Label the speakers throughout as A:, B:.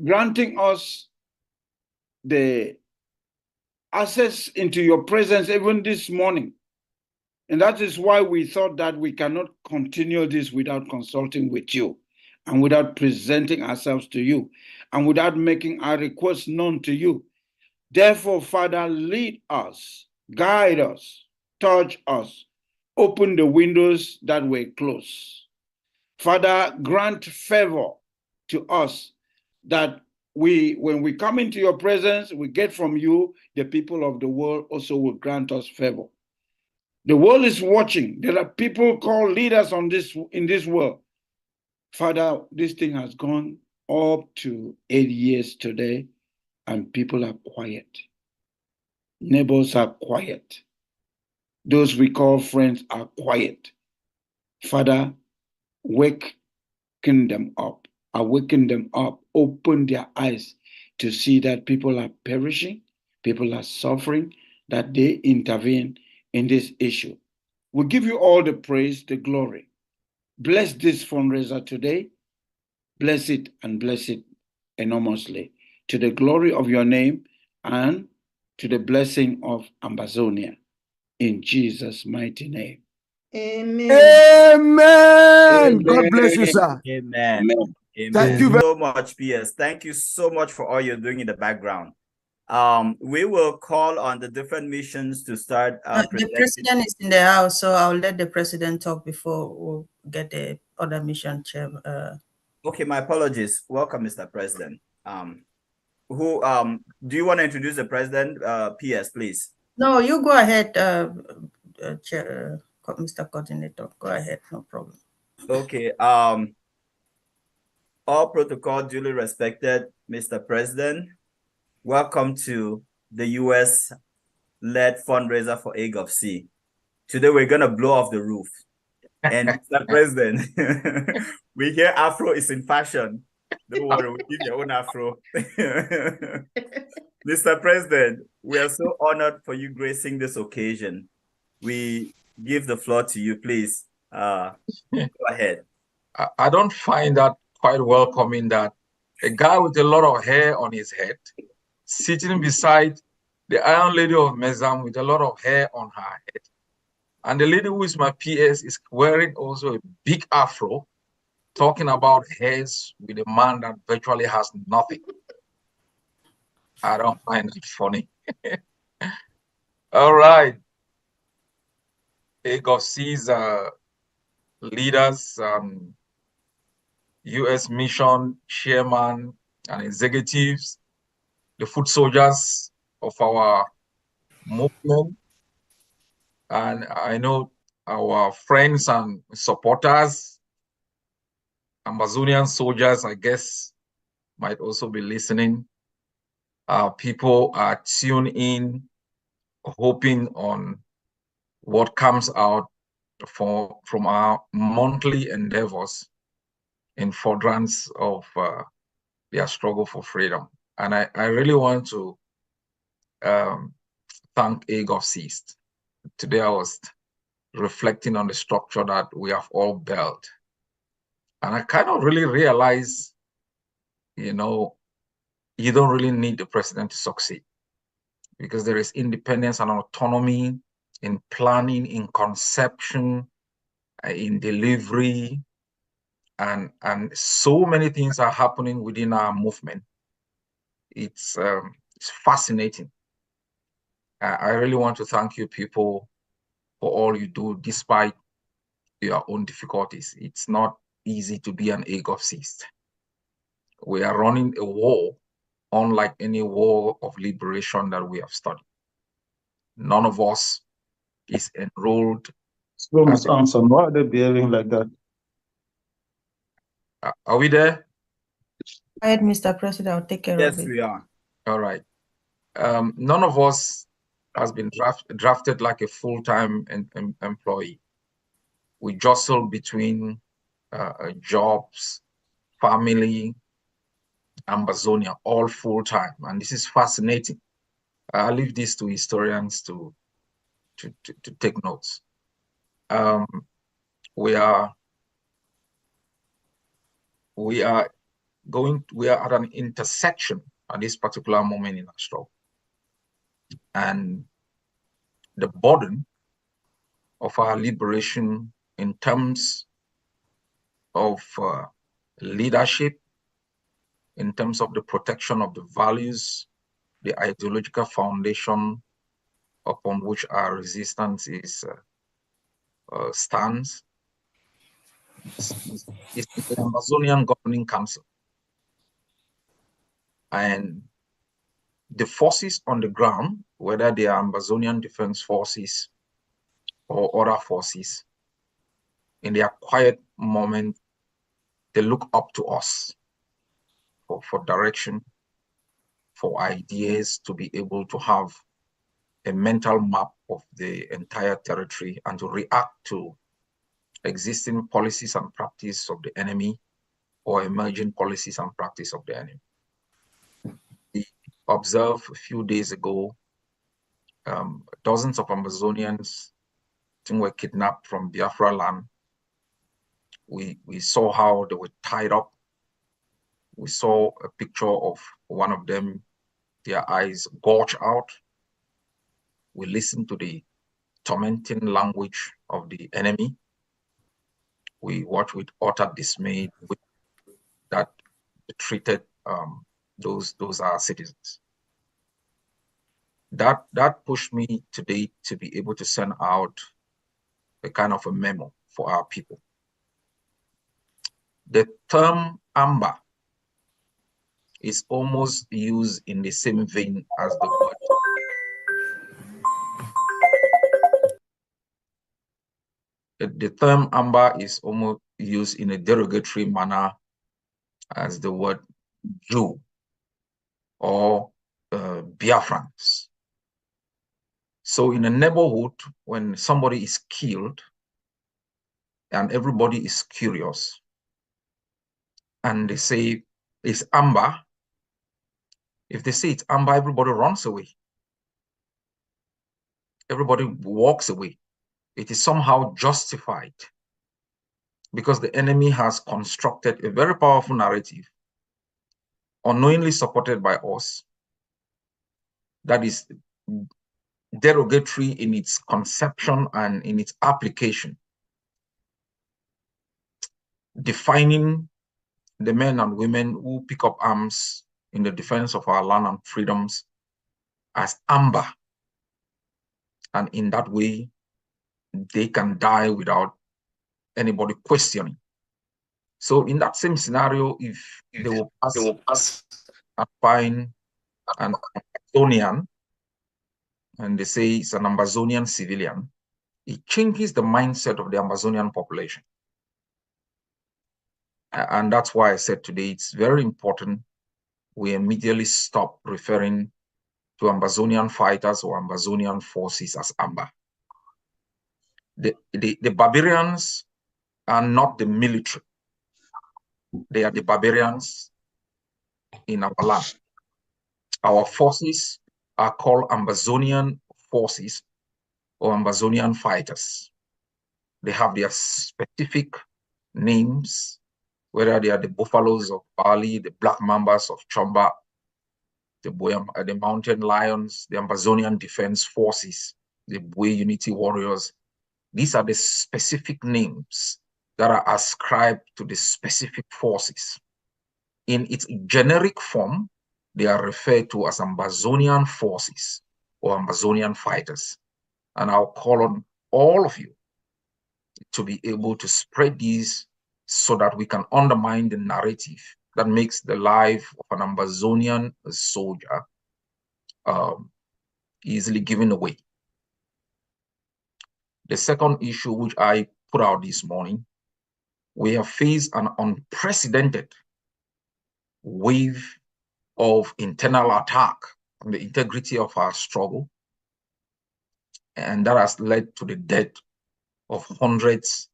A: granting us the access into your presence even this morning. And that is why we thought that we cannot continue this without consulting with you and without presenting ourselves to you and without making our requests known to you. Therefore, Father, lead us, guide us, touch us, open the windows that were closed. Father, grant favor to us that when we come into your presence, we get from you, the people of the world also will grant us favor. The world is watching. There are people called leaders in this world. Father, this thing has gone up to 8 years today, and people are quiet. Neighbors are quiet. Those we call friends are quiet. Father, waken them up, awaken them up, open their eyes to see that people are perishing, people are suffering, that they intervene in this issue. We give you all the praise, the glory. Bless this fundraiser today. Bless it and bless it enormously to the glory of your name and to the blessing of Amazonia. In Jesus' mighty name.
B: Amen.
C: Amen. God bless you, sir.
D: Amen.
A: Amen.
D: Amen.
C: Thank you
D: so much, PS. Thank you so much for all you're doing in the background. We will call on the different missions to start.
B: The president is in the house, so I'll let the president talk before we'll get the other mission chair.
D: Okay, my apologies. Welcome, Mr. President. Do you want to introduce the president? PS, please.
B: No, you go ahead, Chair, Mr. Coordinator. Go ahead, no problem.
D: Okay. All protocol duly respected, Mr. President. Welcome to the US-led fundraiser for AGovC. Today we're gonna blow off the roof. And Mr. President, we hear Afro is in fashion. Don't worry, we'll give your own Afro. Mr. President, we are so honored for you gracing this occasion. We give the floor to you, please. Go ahead.
E: I don't find that quite welcoming that a guy with a lot of hair on his head sitting beside the Iron Lady of Mezam with a lot of hair on her head. And the lady who is my PS is wearing also a big afro, talking about hairs with a man that virtually has nothing. I don't find it funny. All right. AGovC's leaders, US mission chairman and executives, the foot soldiers of our movement, and I know our friends and supporters, Amazonian soldiers, I guess, might also be listening. People are tuned in, hoping on what comes out from our monthly endeavors in furtherance of their struggle for freedom. And I really want to thank AGovC. Today I was reflecting on the structure that we have all built. And I kind of really realized, you know, you don't really need the president to succeed because there is independence and autonomy in planning, in conception, in delivery, and so many things are happening within our movement. It's fascinating. I really want to thank you people for all you do despite your own difficulties. It's not easy to be an AGovC. We are running a war unlike any war of liberation that we have studied. None of us is enrolled.
F: So, Mr. Anson, why are they behaving like that?
E: Are we there?
B: Go ahead, Mr. President, I'll take care of it.
D: Yes, we are.
E: All right. None of us has been drafted like a full-time employee. We jostle between jobs, family, Amazonia, all full-time, and this is fascinating. I leave this to historians to take notes. We are we are at an intersection at this particular moment in our struggle. And the burden of our liberation in terms of leadership, in terms of the protection of the values, the ideological foundation upon which our resistance is stands, is the Amazonian Governing Council. And the forces on the ground, whether they are Amazonian Defense Forces or other forces, in their quiet moment, they look up to us for direction, for ideas, to be able to have a mental map of the entire territory and to react to existing policies and practice of the enemy or emerging policies and practice of the enemy. We observed a few days ago, dozens of Amazonians were kidnapped from Biafra land. We saw how they were tied up. We saw a picture of one of them, their eyes gorge out. We listened to the tormenting language of the enemy. We watched with utter dismay that they treated those our citizens. That pushed me today to be able to send out a kind of a memo for our people. The term amber is almost used in the same vein as the word. The term amber is almost used in a derogatory manner as the word Jew or Biafrans. So in a neighborhood, when somebody is killed and everybody is curious and they say it's amber, if they say it's amber, everybody runs away. Everybody walks away. It is somehow justified because the enemy has constructed a very powerful narrative, unknowingly supported by us, that is derogatory in its conception and in its application, defining the men and women who pick up arms in the defense of our land and freedoms as amber. And in that way, they can die without anybody questioning. So in that same scenario, if they will pass and find an Amazonian, and they say it's an Amazonian civilian, it changes the mindset of the Amazonian population. And that's why I said today it's very important we immediately stop referring to Amazonian fighters or Amazonian forces as amber. The barbarians are not the military. They are the barbarians in our land. Our forces are called Amazonian forces or Amazonian fighters. They have their specific names, whether they are the buffaloes of Bali, the black mambas of Chomba, the mountain lions, the Amazonian Defense Forces, the Bue Unity Warriors. These are the specific names that are ascribed to the specific forces. In its generic form, they are referred to as Amazonian forces or Amazonian fighters. And I'll call on all of you to be able to spread these so that we can undermine the narrative that makes the life of an Amazonian soldier easily given away. The second issue which I put out this morning, we have faced an unprecedented wave of internal attack on the integrity of our struggle, and that has led to the death of hundreds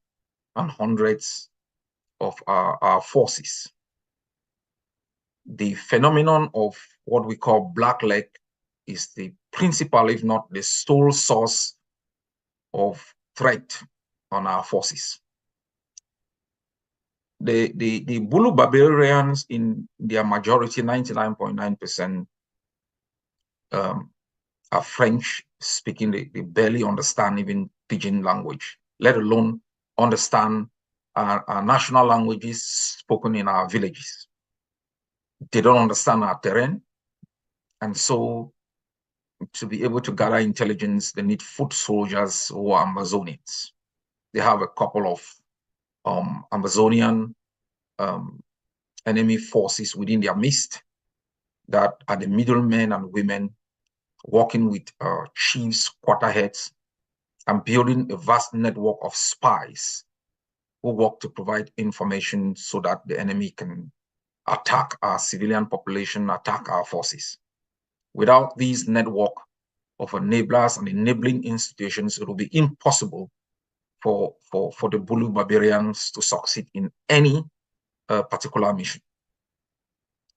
E: and hundreds of our forces. The phenomenon of what we call blackleg is the principal, if not the sole source of threat on our forces. the Bulu barbarians, in their majority, 99.9%, are French speaking. They barely understand even pidgin language, let alone understand our national languages spoken in our villages. They don't understand our terrain. And so to be able to gather intelligence, they need foot soldiers who are Amazonians. They have a couple of Amazonian enemy forces within their midst that are the middlemen and women working with chiefs, quarterheads, and building a vast network of spies who work to provide information so that the enemy can attack our civilian population, attack our forces. Without this network of enablers and enabling institutions, it will be impossible for the Bulu barbarians to succeed in any particular mission.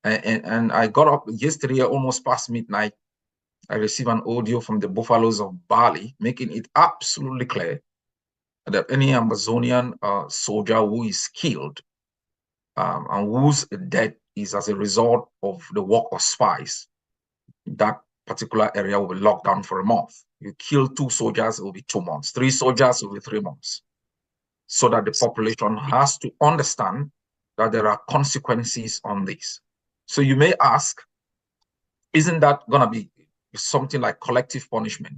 E: And I got up yesterday, almost past midnight. I received an audio from the Buffaloes of Bali, making it absolutely clear that any Amazonian soldier who is killed and whose death is as a result of the work of spies, that particular area will be locked down for a month. You kill 2 soldiers, it will be 2 months. 3 soldiers, it will be 3 months. So that the population has to understand that there are consequences on this. So you may ask, isn't that going to be something like collective punishment?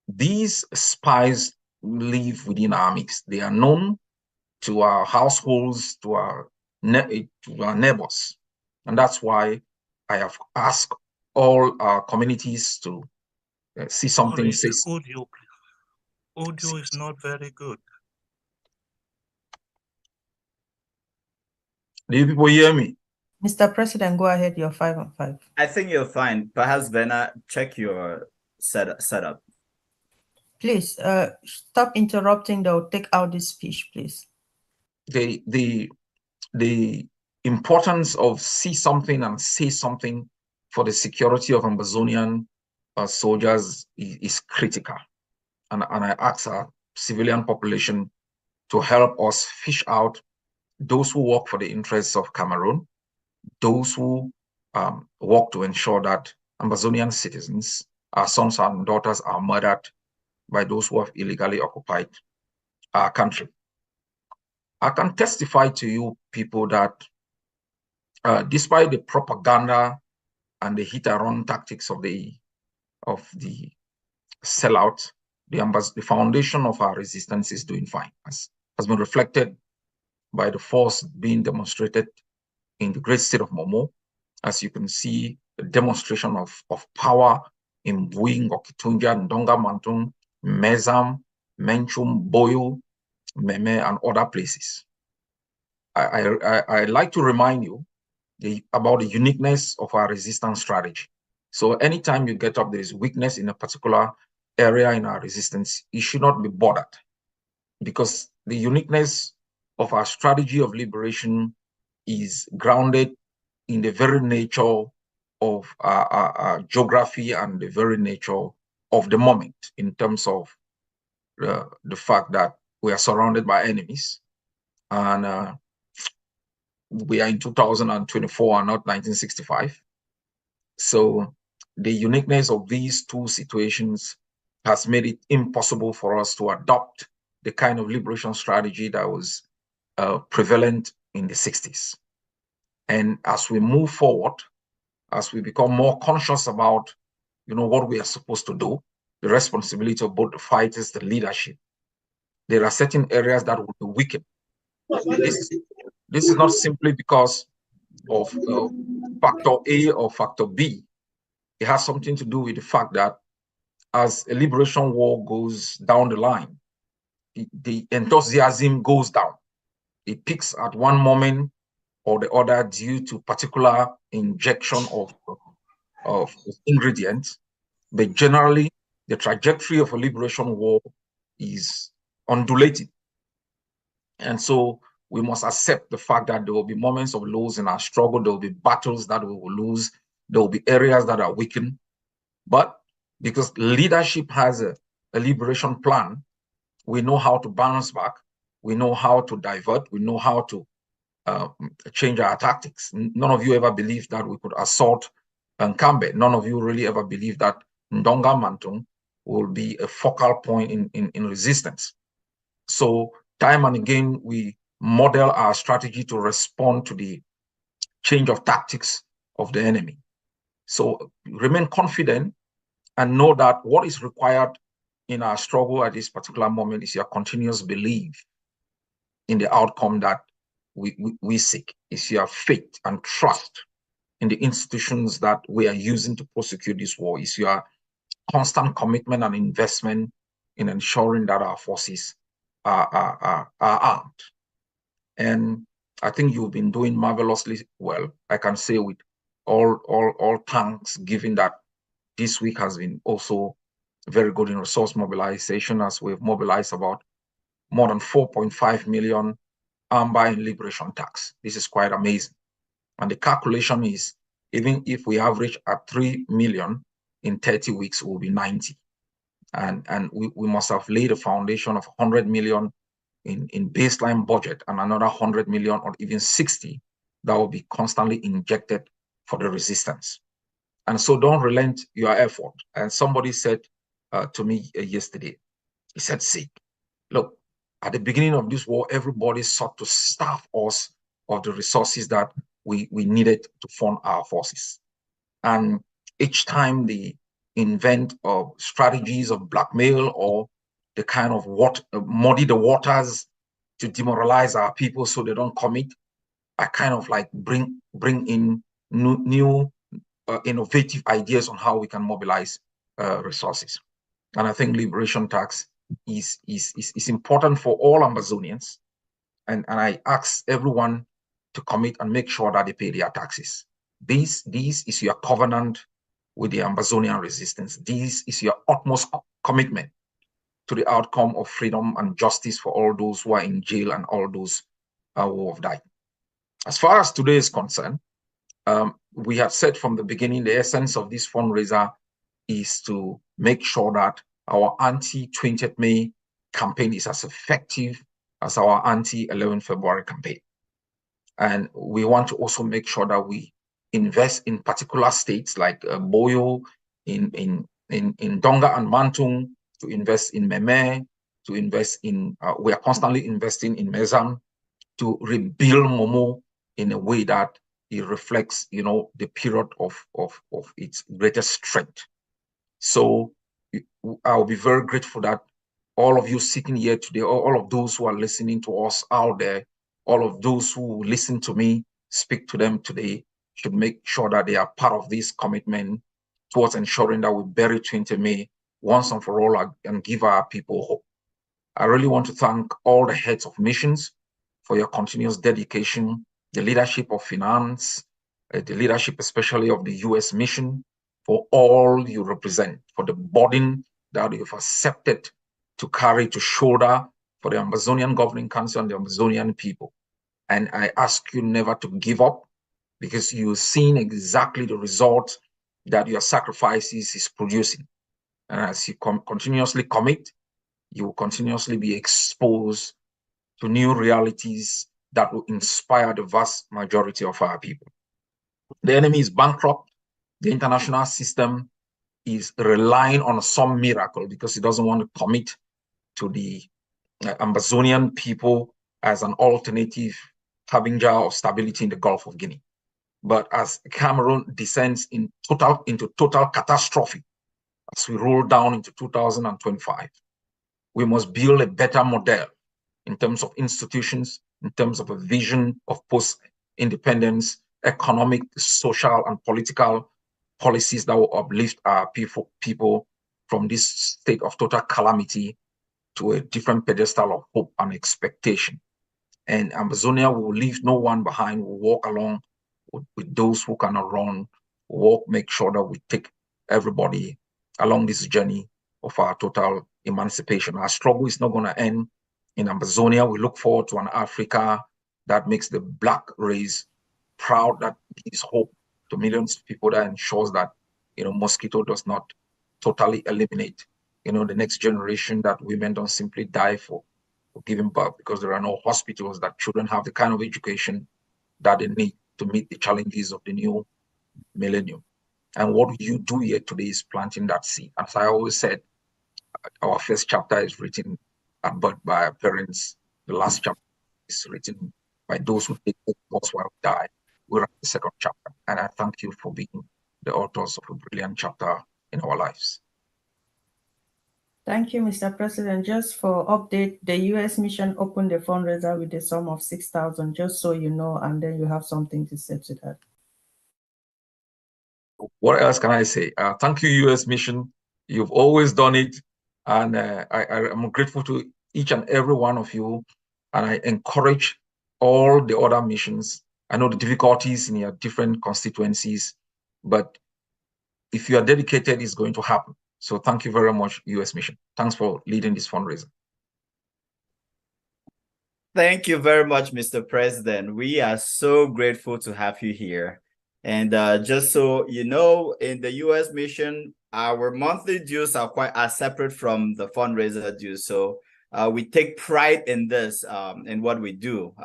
E: These spies live within our midst. They are known to our households, to our neighbors. And that's why I have asked all our communities to see something.
G: Sorry, the audio, please. Audio is not very good.
E: Do you people hear me?
B: Mr. President, go ahead. You're 5 on 5.
D: I think you're fine. Perhaps, Vena, check your setup.
B: Please, stop interrupting. They'll take out this speech, please.
E: The importance of see something and say something for the security of Amazonian soldiers is critical. And I ask our civilian population to help us fish out those who work for the interests of Cameroon, those who work to ensure that Amazonian citizens, our sons and daughters, are murdered by those who have illegally occupied our country. I can testify to you people that despite the propaganda and the hit and run tactics of the sellout, the foundation of our resistance is doing fine, as has been reflected by the force being demonstrated in the great state of Momo. As you can see, the demonstration of power in Buing, Okitunja, Ndonga, Mantung, Mezam, Menchum, Boyo, Meme, and other places. I like to remind you about the uniqueness of our resistance strategy. So anytime you get up, there is weakness in a particular area in our resistance, you should not be bothered, because the uniqueness of our strategy of liberation is grounded in the very nature of our geography and the very nature of the moment, in terms of the fact that we are surrounded by enemies, and we are in 2024 and not 1965. So the uniqueness of these 2 situations has made it impossible for us to adopt the kind of liberation strategy that was prevalent in the 60s. And as we move forward, as we become more conscious about, what we are supposed to do, the responsibility of both the fighters, the leadership, there are certain areas that will be weakened. This is not simply because of factor A or factor B. It has something to do with the fact that as a liberation war goes down the line, the enthusiasm goes down. It peaks at one moment or the other due to particular injection of ingredients. But generally, the trajectory of a liberation war is undulating. And so we must accept the fact that there will be moments of lows in our struggle. There will be battles that we will lose. There will be areas that are weakened. But because leadership has a liberation plan, we know how to bounce back. We know how to divert. We know how to change our tactics. None of you ever believed that we could assault Nkambe. None of you really ever believed that Ndonga Mantung will be a focal point in resistance. So time and again, we model our strategy to respond to the change of tactics of the enemy. So remain confident and know that what is required in our struggle at this particular moment is your continuous belief in the outcome that we seek. Is your faith and trust in the institutions that we are using to prosecute this war. Is your constant commitment and investment in ensuring that our forces are armed. And I think you've been doing marvelously well. I can say with all thanks, given that this week has been also very good in resource mobilization, as we've mobilized about more than 4.5 million AMBA in liberation tax. This is quite amazing. And the calculation is, even if we average at 3 million in 30 weeks, it will be 90. And we must have laid a foundation of 100 million in baseline budget and another 100 million or even 60 that will be constantly injected for the resistance. And so don't relent your effort. And somebody said to me yesterday, he said, "See, look, at the beginning of this war, everybody sought to starve us of the resources that we needed to fund our forces. And each time they invent strategies of blackmail or the kind of muddy the waters to demoralize our people so they don't commit, I kind of like bring in new innovative ideas on how we can mobilize resources. And I think liberation tax is important for all Amazonians. And I ask everyone to commit and make sure that they pay their taxes. This is your covenant with the Amazonian resistance. This is your utmost commitment to the outcome of freedom and justice for all those who are in jail and all those who have died. As far as today is concerned, we have said from the beginning, the essence of this fundraiser is to make sure that our anti-20th May campaign is as effective as our anti-11 February campaign. And we want to also make sure that we invest in particular states like Boyo, in Donga and Mantung, to invest in Meme, to invest in, we are constantly investing in Mezam, to rebuild Momo in a way that it reflects, the period of its greatest strength. So I'll be very grateful that all of you sitting here today, all of those who are listening to us out there, all of those who listen to me speak to them today, should make sure that they are part of this commitment towards ensuring that we bury 20 May once and for all and give our people hope. I really want to thank all the heads of missions for your continuous dedication, the leadership of finance, the leadership especially of the US mission, for all you represent, for the burden that you've accepted to carry, to shoulder for the Amazonian Governing Council and the Amazonian people. And I ask you never to give up, because you've seen exactly the results that your sacrifices is producing. And as you continuously commit, you will continuously be exposed to new realities that will inspire the vast majority of our people. The enemy is bankrupt. The international system is relying on some miracle because it doesn't want to commit to the Amazonian people as an alternative harbinger of stability in the Gulf of Guinea. But as Cameroon descends into total catastrophe, as we roll down into 2025, we must build a better model in terms of institutions, in terms of a vision of post-independence, economic, social, and political policies that will uplift our people from this state of total calamity to a different pedestal of hope and expectation. And Amazonia will leave no one behind. We'll walk along with those who cannot run, make sure that we take everybody along this journey of our total emancipation. Our struggle is not going to end in Amazonia. We look forward to an Africa that makes the Black race proud, that gives hope to millions of people, that ensures that, mosquito does not totally eliminate, the next generation, that women don't simply die for for giving birth, because there are no hospitals that children have the kind of education that they need to meet the challenges of the new millennium. And what you do here today is planting that seed. As I always said, our first chapter is written at birth by our parents. The last chapter is written by those who take us while we die. We write the second chapter. And I thank you for being the authors of a brilliant chapter in our lives.
B: Thank you, Mr. President. Just for update, the U.S. mission opened the fundraiser with a sum of 6,000, just so you know, and then you have something to say to that.
E: What else can I say? Thank you, U.S. mission. You've always done it. And I'm grateful to each and every one of you. And I encourage all the other missions. I know the difficulties in your different constituencies, but if you are dedicated, it's going to happen. So thank you very much, U.S. mission. Thanks for leading this fundraiser.
D: Thank you very much, Mr. President. We are so grateful to have you here. And just so you know, in the U.S. mission, our monthly dues are separate from the fundraiser dues. So we take pride in this, in what we do.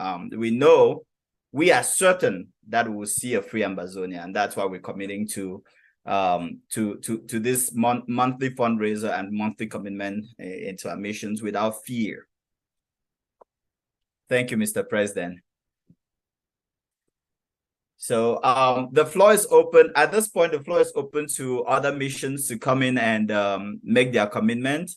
D: We are certain that we will see a free Ambazonia, and that's why we're committing to this monthly fundraiser and monthly commitment into our missions without fear. Thank you, Mr. President. So the floor is open. At this point, the floor is open to other missions to come in and make their commitment.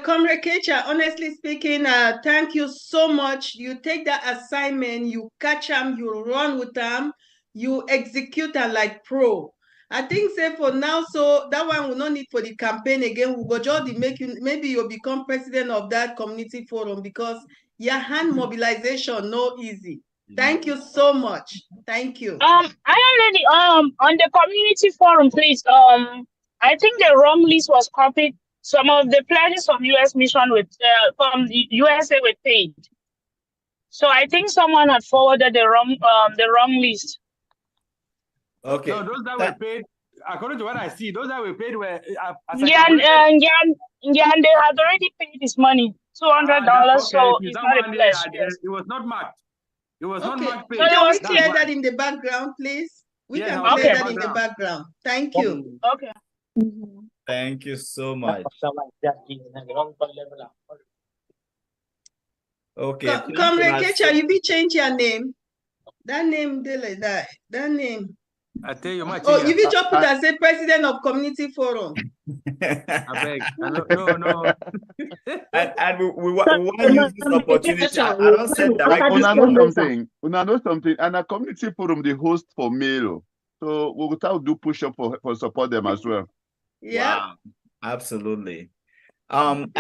H: Comrade Kecha, honestly speaking, thank you so much. You take that assignment, you catch them, you run with them, you execute them like pro. I think say for now, so that one will not need for the campaign again. We'll go just make you, maybe you'll become president of that community forum, because your hand mobilization no easy. Thank you so much. Thank you.
I: I already on the community forum, please. I think the wrong list was copied. Some of the pledges from U.S. mission with from the USA were paid. So I think someone had forwarded the wrong list.
D: Okay.
C: No, those that were paid, according to what I see, those that were paid were
I: yeah, and they had already paid this money, $200. So it's not a pledge. Yes.
C: It was not marked. It was not marked paid.
I: So
H: Can we clear that in the background, please? We can clear that in the background. Thank you.
I: Okay.
D: Thank you so much. Okay.
H: Comrade Kecha, you be change your name. That name they like that. That name.
C: I tell you,
H: oh, you be just put as a president of community forum.
C: I beg. No.
D: and we want to use this opportunity. I don't say directly.
J: Una know something. And a community forum, the host for mail. So we will try to do push up for support them as well.
H: Yeah.
D: Wow, absolutely. And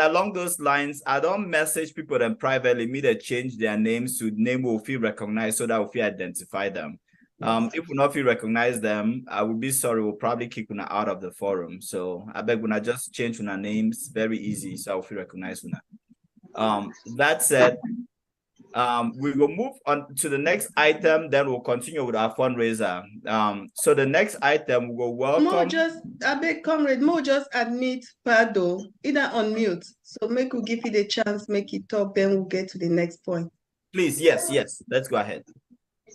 D: along those lines, I don't message people then privately, me they change their names to name will feel recognized so that we feel identify them. If we not feel recognize them, I will be sorry, we'll probably kick una out of the forum. So I beg when I just change una names, very easy, so I'll feel recognized una. That said, we will move on to the next item, then we'll continue with our fundraiser. So the next item we will welcome.
H: Mo just, I beg comrade, Mo just admit Pardo, either unmute. So make we give you the chance, make it talk, then we'll get to the next point.
D: Please, yes, let's go ahead.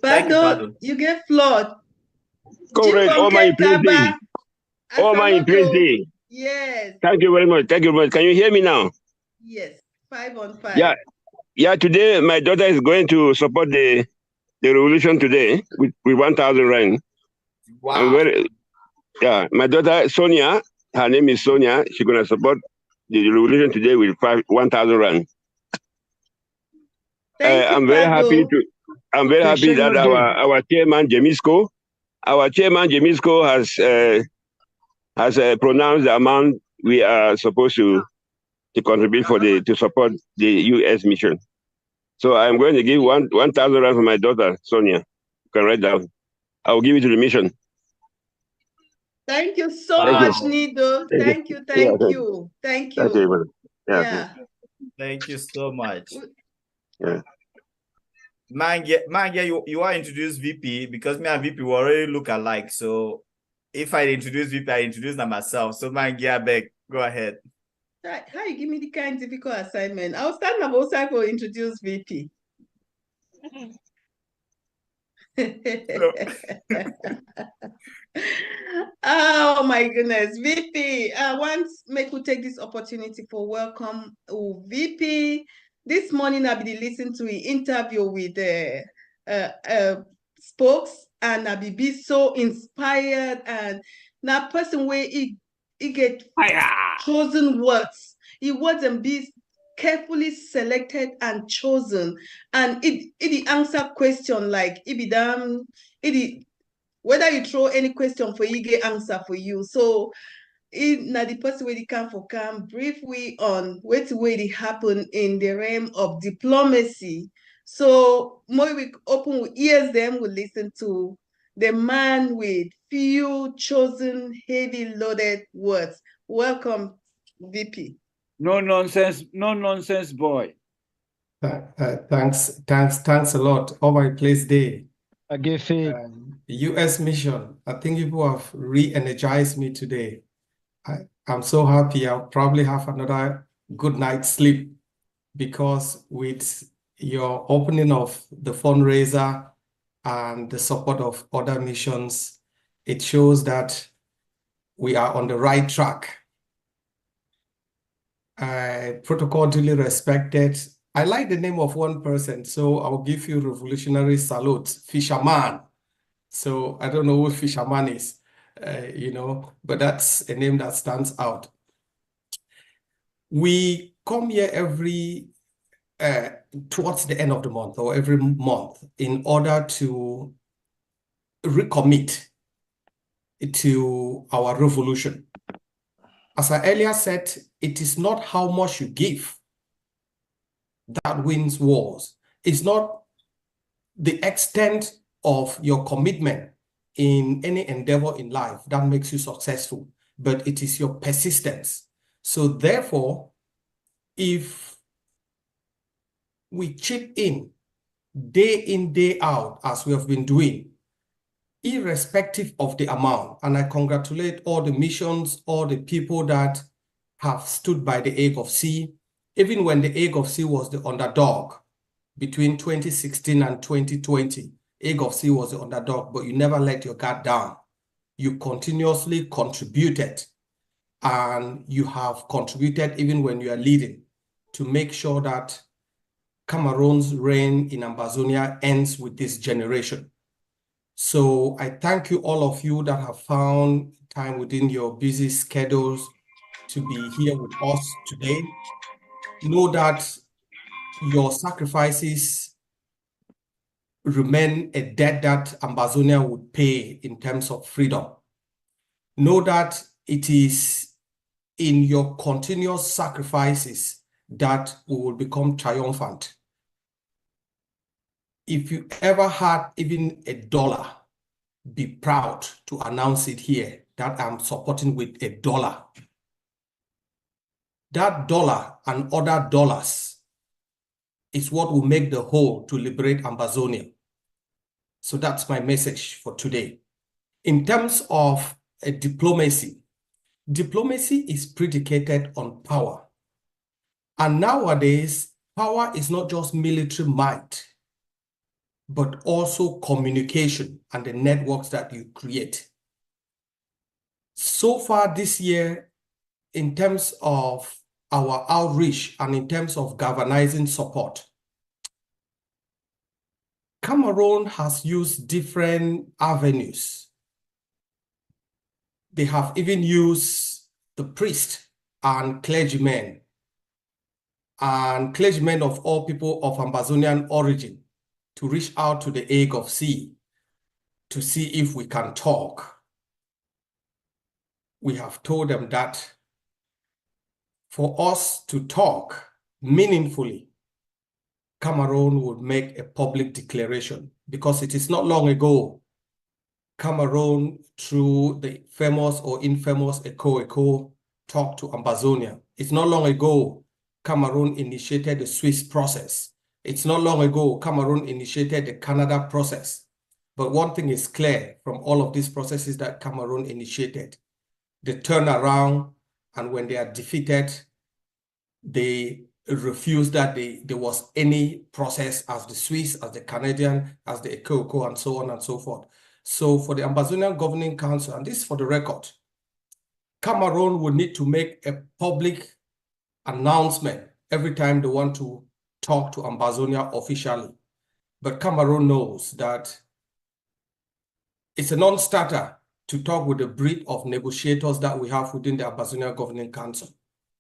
H: Pardo, you get flawed.
K: Comrade, all my imprisoned. All my imprisoned.
H: Yes.
K: Thank you very much. Thank you very much. Can you hear me now?
H: Yes. 5 on 5.
K: Yeah. Today my daughter is going to support the revolution today with 1,000 rand.
D: Wow.
K: My daughter Sonia, her name is Sonia. She's gonna support the revolution today with 1,000 rand. I'm very happy that our chairman Jemisco has pronounced the amount we are supposed to contribute to support the U.S. mission. So I'm going to give 1,000 rand for my daughter Sonia. You can write down. I will give it to the mission.
H: Thank you so much, Nido. Thank you. Thank you.
K: Yeah.
D: Thank you so much.
K: Yeah.
D: Man, you are introduced VP because me and VP will already look alike. So if I introduce VP, I introduce them myself. So man, beg, go ahead.
H: How you give me the kind of difficult assignment? I'll stand up outside for introduce VP. Oh my goodness, VP. I want make we take this opportunity for welcome VP. This morning I'll be listening to an interview with spokes, and I'll be so inspired, and now person where he get chosen words. He wasn't be carefully selected and chosen, and it answer question like it be done whether you throw any question for you get answer for you. So now the person where they come briefly on what way it happen in the realm of diplomacy. So more we open with ears, them we listen to the man with few chosen heavy loaded words. Welcome, VP.
A: No nonsense, boy.
L: Thanks a lot. All my place day.
M: The
L: U.S. mission. I think people have re-energized me today. I'm so happy. I'll probably have another good night's sleep, because with your opening of the fundraiser and the support of other missions, it shows that we are on the right track. Protocol duly respected. I like the name of one person, so I'll give you revolutionary salute, Fisherman. So I don't know who Fisherman is, but that's a name that stands out. We come here every towards the end of the month or every month in order to recommit to our revolution. As I earlier said, it is not how much you give that wins wars. It's not the extent of your commitment in any endeavor in life that makes you successful, but it is your persistence. So therefore, if we chip in, day out, as we have been doing, irrespective of the amount, and I congratulate all the missions, all the people that have stood by the AGovC, even when the AGovC was the underdog between 2016 and 2020, AGovC was the underdog, but you never let your guard down. You continuously contributed, and you have contributed even when you are leading, to make sure that Cameroon's reign in Ambazonia ends with this generation. So I thank you, all of you that have found time within your busy schedules to be here with us today. Know that your sacrifices remain a debt that Ambazonia would pay in terms of freedom. Know that it is in your continuous sacrifices that we will become triumphant. If you ever had even $1, be proud to announce it here that I'm supporting with $1. That dollar and other dollars is what will make the whole to liberate Ambazonia. So that's my message for today. In terms of diplomacy, diplomacy is predicated on power. And nowadays, power is not just military might, but also communication and the networks that you create. So far this year, in terms of our outreach and in terms of galvanizing support, Cameroon has used different avenues. They have even used the priest and clergymen of all people of Ambazonian origin to reach out to the AGovC to see if we can talk. We have told them that for us to talk meaningfully, Cameroon would make a public declaration, because it is not long ago Cameroon, through the famous or infamous ECO talked to Ambazonia. It's not long ago Cameroon initiated the Swiss process. It's not long ago Cameroon initiated the Canada process. But one thing is clear from all of these processes that Cameroon initiated: the turnaround, and when they are defeated, they refused that there was any process as the Swiss, as the Canadian, as the AGovC, and so on and so forth. So for the Ambazonian Governing Council, and this is for the record, Cameroon will need to make a public announcement every time they want to talk to Ambazonia officially. But Cameroon knows that it's a non-starter to talk with the breed of negotiators that we have within the Ambazonian Governing Council.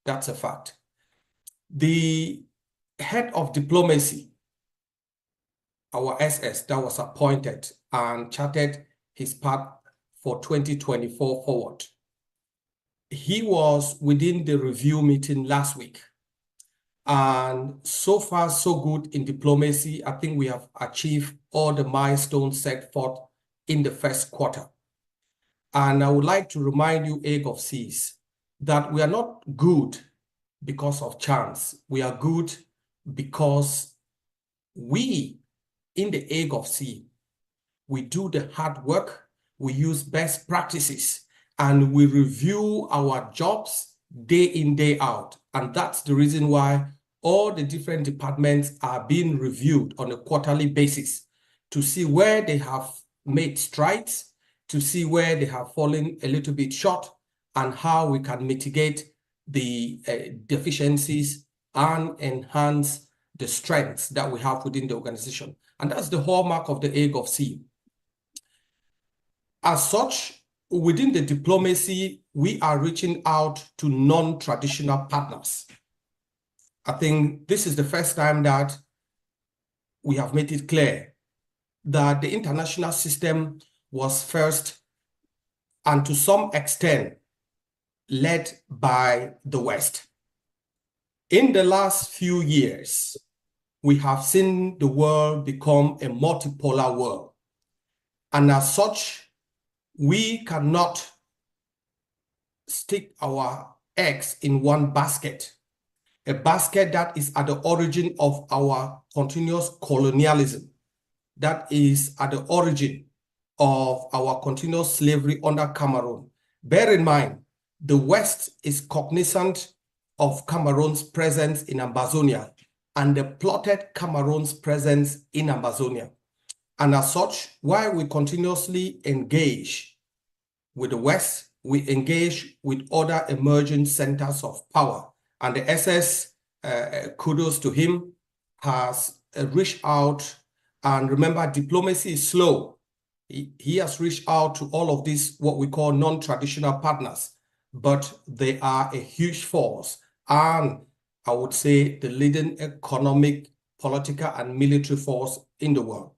L: That's a fact. The head of diplomacy, our SS, that was appointed and charted his path for 2024 forward. He was within the review meeting last week. And so far, so good in diplomacy. I think we have achieved all the milestones set forth in the first quarter. And I would like to remind you, AGovCs, that we are not good because of chance. We are good because we, in the AGovC, we do the hard work, we use best practices, and we review our jobs day in, day out. And that's the reason why all the different departments are being reviewed on a quarterly basis to see where they have made strides, to see where they have fallen a little bit short, and how we can mitigate the deficiencies and enhance the strengths that we have within the organization. And that's the hallmark of the AGovC. As such, within the diplomacy, we are reaching out to non-traditional partners. I think this is the first time that we have made it clear that the international system was first, and to some extent, led by the West. In the last few years, we have seen the world become a multipolar world. And as such, we cannot stick our eggs in one basket, a basket that is at the origin of our continuous colonialism, that is at the origin of our continuous slavery under Cameroon. Bear in mind, the West is cognizant of Cameroon's presence in Ambazonia, and they plotted Cameroon's presence in Ambazonia. And as such, while we continuously engage with the West, we engage with other emerging centers of power. And the SS, kudos to him, has reached out. And remember, diplomacy is slow. He has reached out to all of these, what we call non-traditional partners, but they are a huge force. And I would say the leading economic, political, and military force in the world.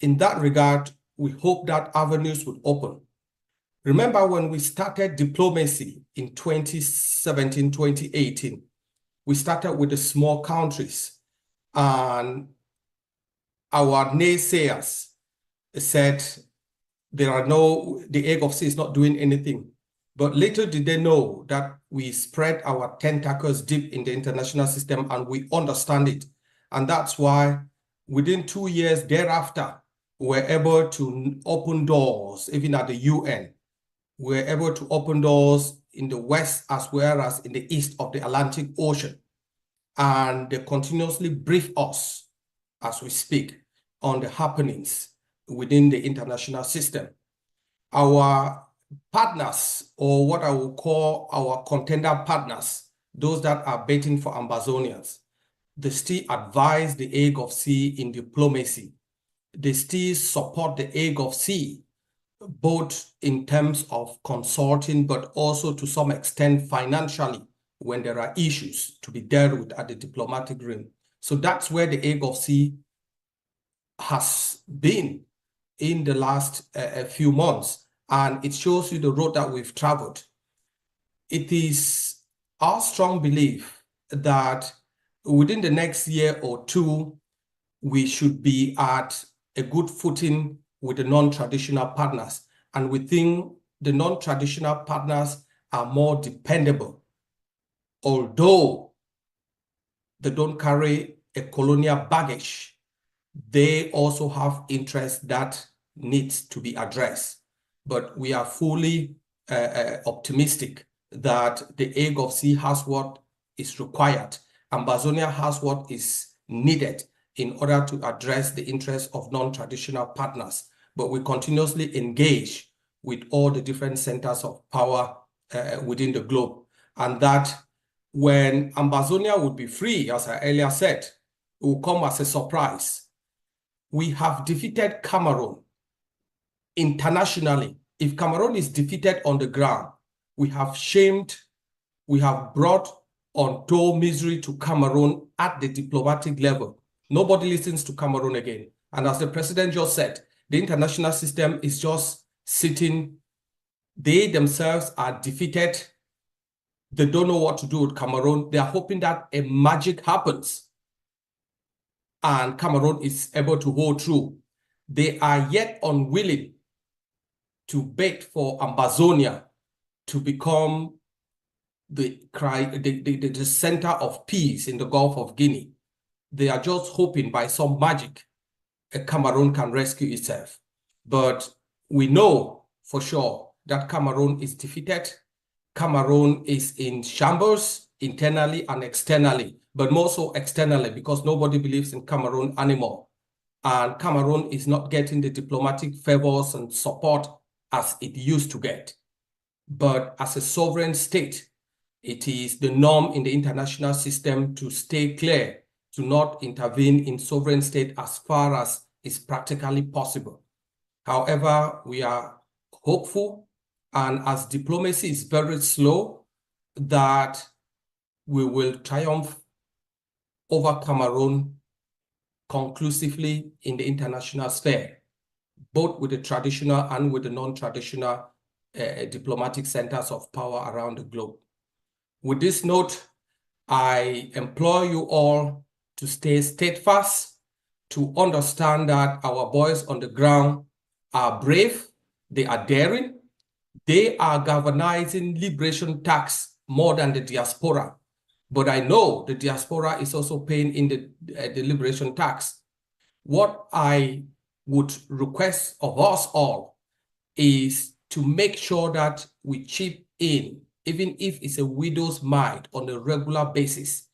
L: In that regard, we hope that avenues would open. Remember when we started diplomacy in 2017, 2018, we started with the small countries, and our naysayers said the AGovC is not doing anything. But little did they know that we spread our tentacles deep in the international system and we understand it. And that's why within 2 years thereafter, we're able to open doors, even at the UN. We're able to open doors in the West as well as in the east of the Atlantic Ocean. And they continuously brief us as we speak on the happenings within the international system. Our partners, or what I will call our contender partners, those that are betting for Ambazonians, they still advise the AGovC in diplomacy. They still support the AGovC, both in terms of consulting, but also to some extent financially when there are issues to be dealt with at the diplomatic realm. So that's where the AGovC has been in the last few months. And it shows you the road that we've traveled. It is our strong belief that within the next year or two, we should be at a good footing with the non-traditional partners. And we think the non-traditional partners are more dependable, although they don't carry a colonial baggage. They also have interests that needs to be addressed. But we are fully optimistic that the AGovC has what is required. Ambazonia has what is needed in order to address the interests of non-traditional partners, but we continuously engage with all the different centers of power within the globe. And that when Ambazonia would be free, as I earlier said, it will come as a surprise. We have defeated Cameroon internationally. If Cameroon is defeated on the ground, we have brought untold misery to Cameroon at the diplomatic level. Nobody listens to Cameroon again. And as the president just said, the international system is just sitting. They themselves are defeated. They don't know what to do with Cameroon. They are hoping that a magic happens and Cameroon is able to hold true. They are yet unwilling to beg for Ambazonia to become the center of peace in the Gulf of Guinea. They are just hoping by some magic Cameroon can rescue itself. But we know for sure that Cameroon is defeated. Cameroon is in shambles internally and externally, but more so externally because nobody believes in Cameroon anymore. And Cameroon is not getting the diplomatic favors and support as it used to get. But as a sovereign state, it is the norm in the international system to stay clear, to not intervene in sovereign state as far as is practically possible. However, we are hopeful, and as diplomacy is very slow, that we will triumph over Cameroon conclusively in the international sphere, both with the traditional and with the non-traditional diplomatic centers of power around the globe. With this note, I implore you all to stay steadfast, to understand that our boys on the ground are brave, they are daring, they are galvanizing liberation tax more than the diaspora. But I know the diaspora is also paying in the liberation tax. What I would request of us all is to make sure that we chip in, even if it's a widow's mite on a regular basis.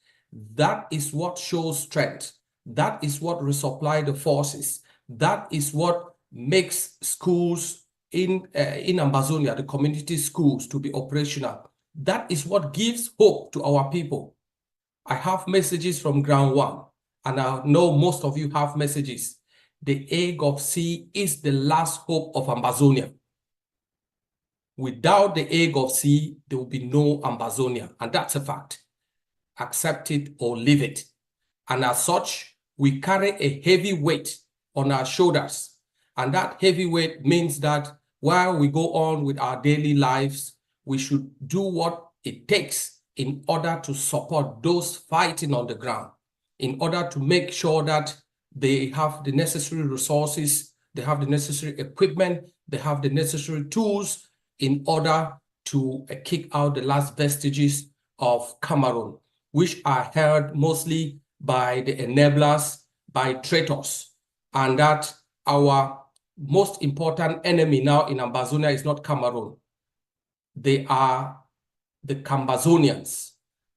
L: That is what shows strength. That is what resupply the forces. That is what makes schools in Ambazonia, the community schools, to be operational. That is what gives hope to our people. I have messages from ground one, and I know most of you have messages. The AGovC is the last hope of Ambazonia. Without the AGovC, there will be no Ambazonia, and that's a fact. Accept it or leave it. And as such, we carry a heavy weight on our shoulders. And that heavy weight means that while we go on with our daily lives, we should do what it takes in order to support those fighting on the ground, in order to make sure that they have the necessary resources, they have the necessary equipment, they have the necessary tools in order to kick out the last vestiges of Cameroon, which are held mostly by the enablers, by traitors, and that our most important enemy now in Ambazonia is not Cameroon. They are the Cambazonians.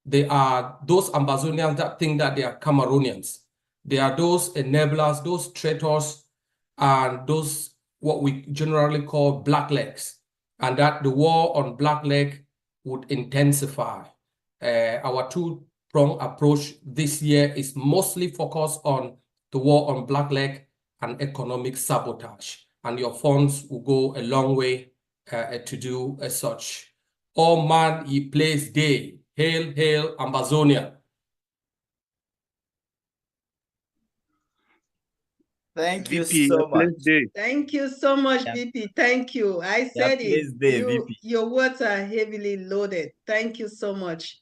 L: They are those Ambazonians that think that they are Cameroonians. They are those enablers, those traitors, and those what we generally call blacklegs, and that the war on blackleg would intensify. Our two-pronged approach this year is mostly focused on the war on blackleg and economic sabotage, and your funds will go a long way to do such. Oh man, ye place day. Hail, hail, Ambazonia.
D: Thank you
J: VP,
D: so much.
H: Thank you so much,
D: Yeah.
H: VP. Thank you. I said it.
D: VP.
H: Your words are heavily loaded. Thank you so much.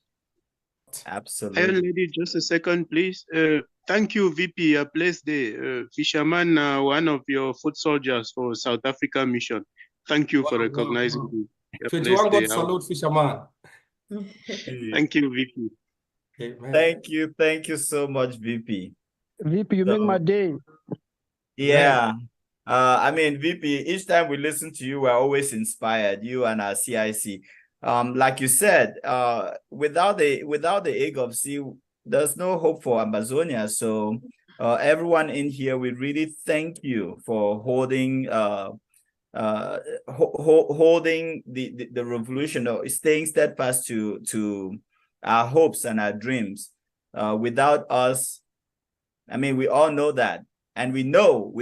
D: Absolutely.
M: Hey, lady, just a second, please. Thank you, VP. A blessed day. Fisherman, one of your foot soldiers for South Africa mission. Thank you for recognizing me.
L: 21 God salute, Fisherman.
M: Thank you, VP.
L: Amen.
D: Thank you so much, VP.
N: VP, you make my day.
D: Yeah. I mean, VP, each time we listen to you, we're always inspired, you and our CIC. like you said, without the AGovC, there's no hope for Amazonia. So everyone in here, we really thank you for holding holding the revolution, or staying steadfast to our hopes and our dreams. Without us, I mean, we all know that, and we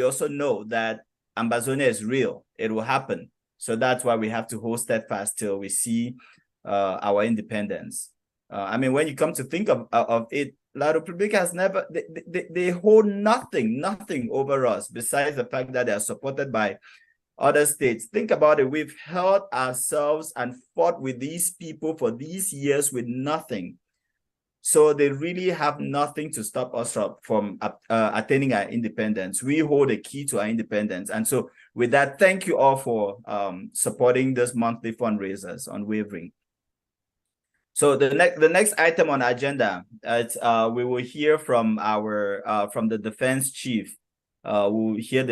D: also know that Amazonia is real. It will happen. So that's why we have to hold steadfast till we see our independence. I mean, when you come to think of it, La Republica has never, they hold nothing over us besides the fact that they are supported by other states. Think about it. We've held ourselves and fought with these people for these years with nothing. So they really have nothing to stop us from attaining our independence. We hold a key to our independence. And so with that, thank you all for supporting this monthly fundraisers, Unwavering. So the next item on our agenda, we will hear from from the defense chief. We'll hear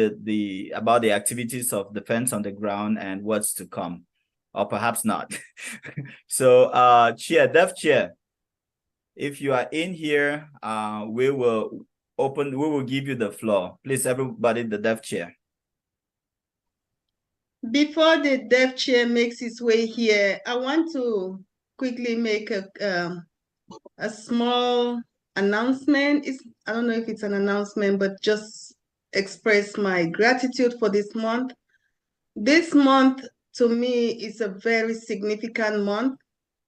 D: about the activities of defense on the ground and what's to come, or perhaps not. So Def Chair, if you are in here, we will give you the floor. Please, everybody, the Def Chair.
H: Before the Def Chair makes his way here, I want to quickly make a small announcement. I don't know if it's an announcement, but just express my gratitude for this month. This month, to me, is a very significant month.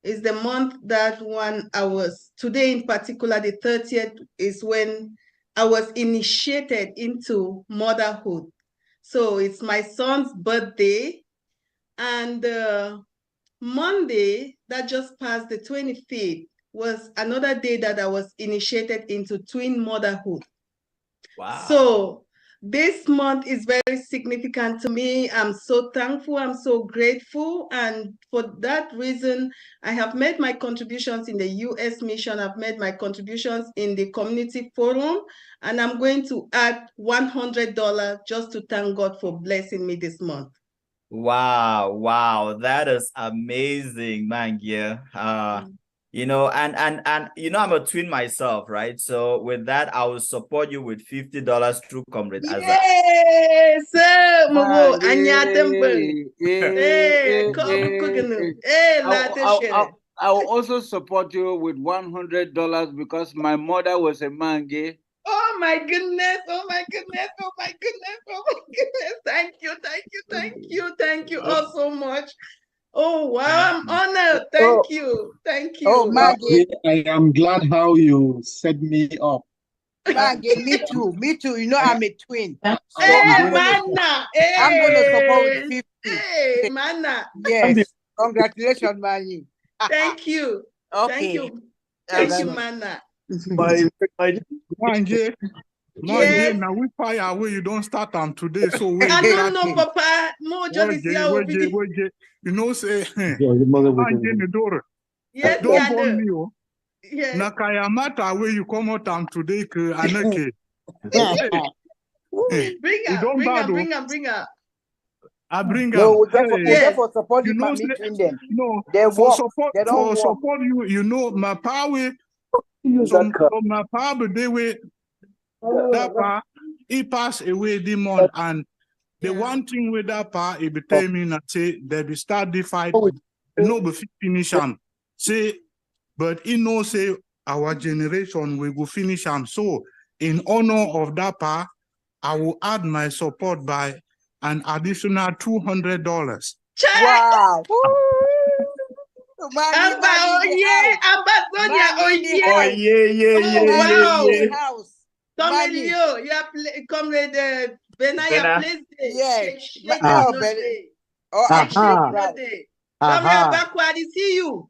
H: It's the month that today in particular, the 30th, is when I was initiated into motherhood. So it's my son's birthday, and Monday that just passed, the 25th, was another day that I was initiated into twin motherhood. Wow. So this month is very significant to me. I'm so thankful, I'm so grateful, and for that reason, I have made my contributions in the U.S. mission, I've made my contributions in the community forum, and I'm going to add $100 just to thank God for blessing me this month.
D: Wow, that is amazing, man. Yeah. You know, and you know, I'm a twin myself, right? So with that, I will support you with $50 through Comrade Azar.
H: Yes, sir.
A: I will also support you with $100 because my mother was a mange.
H: Oh my goodness, oh my goodness, oh my goodness, oh my goodness. Thank you all so much. Oh, wow, I'm honored. Thank you.
N: Oh, Maggie, I am glad how you set me up.
O: Maggie, me too. You know, I'm a twin. So
H: hey, Manna. Hey.
O: I'm going to support with 50.
H: Hey, Manna.
O: Yes. Congratulations, Maggie.
H: Thank you.
O: Okay.
H: Thank you, Manna.
P: Manje, now we fire away. You don't start on today, so we.
H: I don't know, Papa.
P: You know, say.
H: Yes,
P: don't burn me, oh. Yes. Nakayamata where you come out on today, Anake.
H: Bring her.
P: I bring
O: no,
P: we
O: therefore support you know, between them.
P: No,
O: they
P: for
O: walk.
P: support you, you know, my power. My power, they were that part. He passed away the month, and the one thing with that part, it became me that say they be start the fight. No, be finish him. Say, but he know say our generation we go finish him. So, in honor of that part, I will add my support by an additional $200.
O: Wow!
H: Tomilio, you have Comrade Benaya, please.
O: Yes.
H: Backward, see you.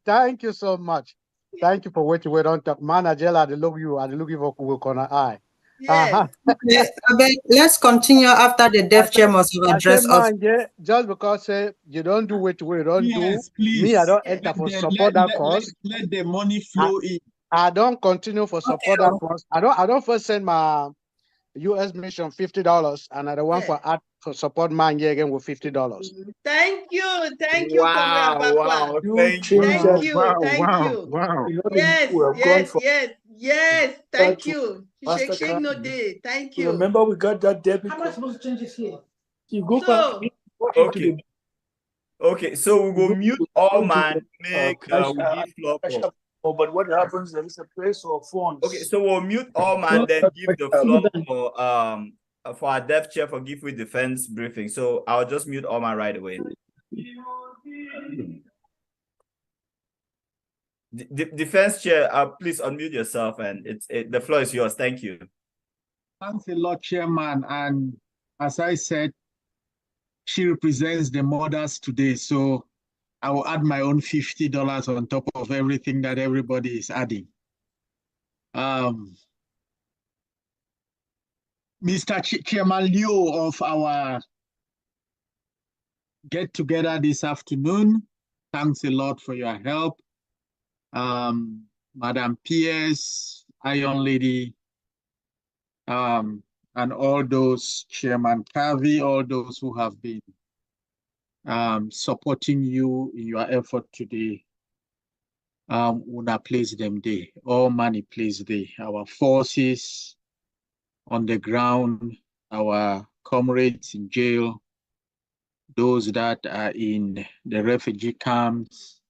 N: Thank you so much. Thank you for what you were on top. Manager, I look you for corner eye.
H: Yes.
B: Let's continue after the Deaf Chair must have addressed us.
N: Just because you don't do what we don't do, me, I don't enter for support that cause.
Q: Let the money flow in.
N: I don't continue for support that cause. I don't first send my U.S. mission $50, and the one for art for support man again with $50.
H: Thank you, Comrade Bakwa.
D: Wow, thank
H: Thank
D: you.
H: you,
P: Wow,
H: thank
P: wow,
H: you.
P: wow.
H: Yes, yes, yes, yes. Thank you. Shake no day. Thank you.
Q: Remember, we got that debit. How am I supposed to change this here? You go
H: So,
Q: back.
D: Okay. Okay, so we will mute all man, make we give floor for.
Q: Oh, but what happens? There is a place for phones.
D: Okay, so we'll mute all man, then give the floor for our dev chair for give with defense briefing. So I'll just mute all man right away. Defense chair, please unmute yourself, and the floor is yours. Thank you.
P: Thanks a lot, Chairman. And as I said, she represents the mothers today. So I will add my own $50 on top of everything that everybody is adding. Mr. Chairman Liu of our get together this afternoon, thanks a lot for your help. Madam Pierce, Iron Lady, and all those, Chairman Kavi, all those who have been supporting you in your effort today. Una place them there, all money place there. Our forces on the ground, our comrades in jail, those that are in the refugee camps,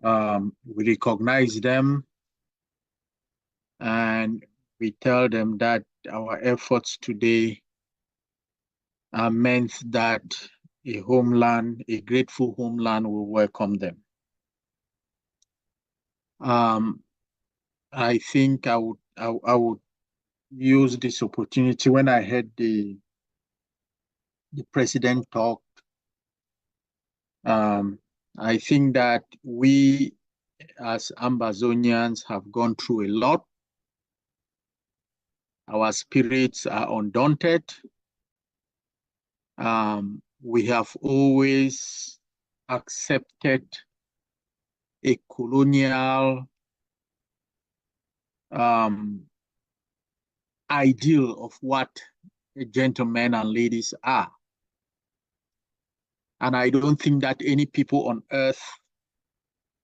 P: we recognize them and we tell them that our efforts today are meant that a homeland, a grateful homeland will welcome them. I think I would use this opportunity when I heard the president talk. I think that we as Ambazonians have gone through a lot. Our spirits are undaunted. We have always accepted a colonial ideal of what gentlemen and ladies are. And I don't think that any people on earth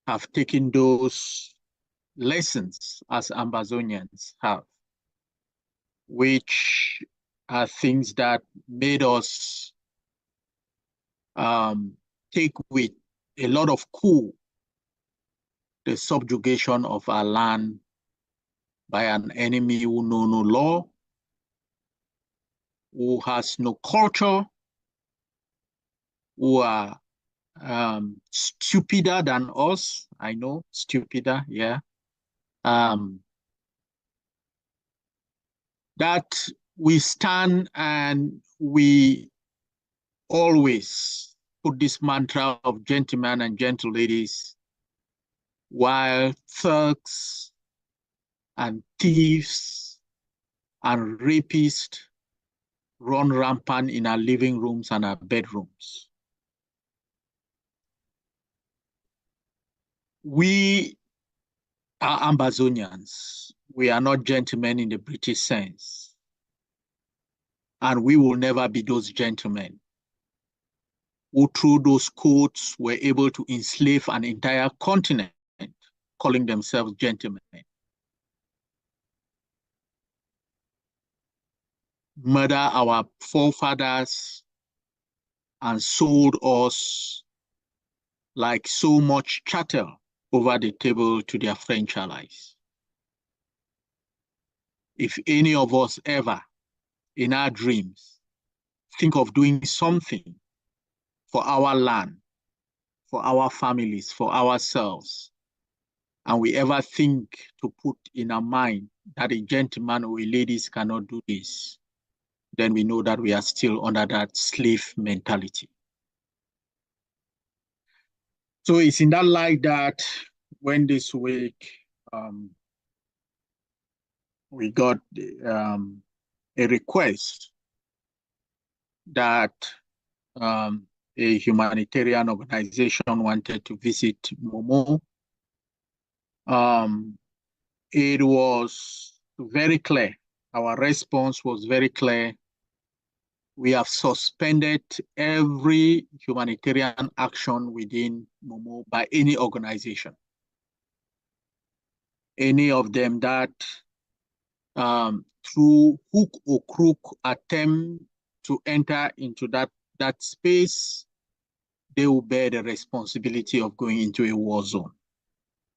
P: have taken those lessons as Ambazonians have, which are things that made us take with a lot of cool the subjugation of our land by an enemy who know no law, who has no culture, who are stupider than us. I know, stupider, yeah. That we stand and we always put this mantra of gentlemen and gentle ladies, while thugs and thieves and rapists run rampant in our living rooms and our bedrooms. We are Ambazonians. We are not gentlemen in the British sense. And we will never be those gentlemen who through those codes were able to enslave an entire continent, calling themselves gentlemen. Murder our forefathers and sold us like so much chattel over the table to their French allies. If any of us ever in our dreams think of doing something for our land, for our families, for ourselves, and we ever think to put in our mind that a gentleman or a lady cannot do this, then we know that we are still under that slave mentality. So it's in that light that when this week we got a request that a humanitarian organization wanted to visit Momo, it was very clear
R: our response was very clear. We have suspended every humanitarian action within Momo by any organization. Any of them that through hook or crook attempt to enter into that space, they will bear the responsibility of going into a war zone.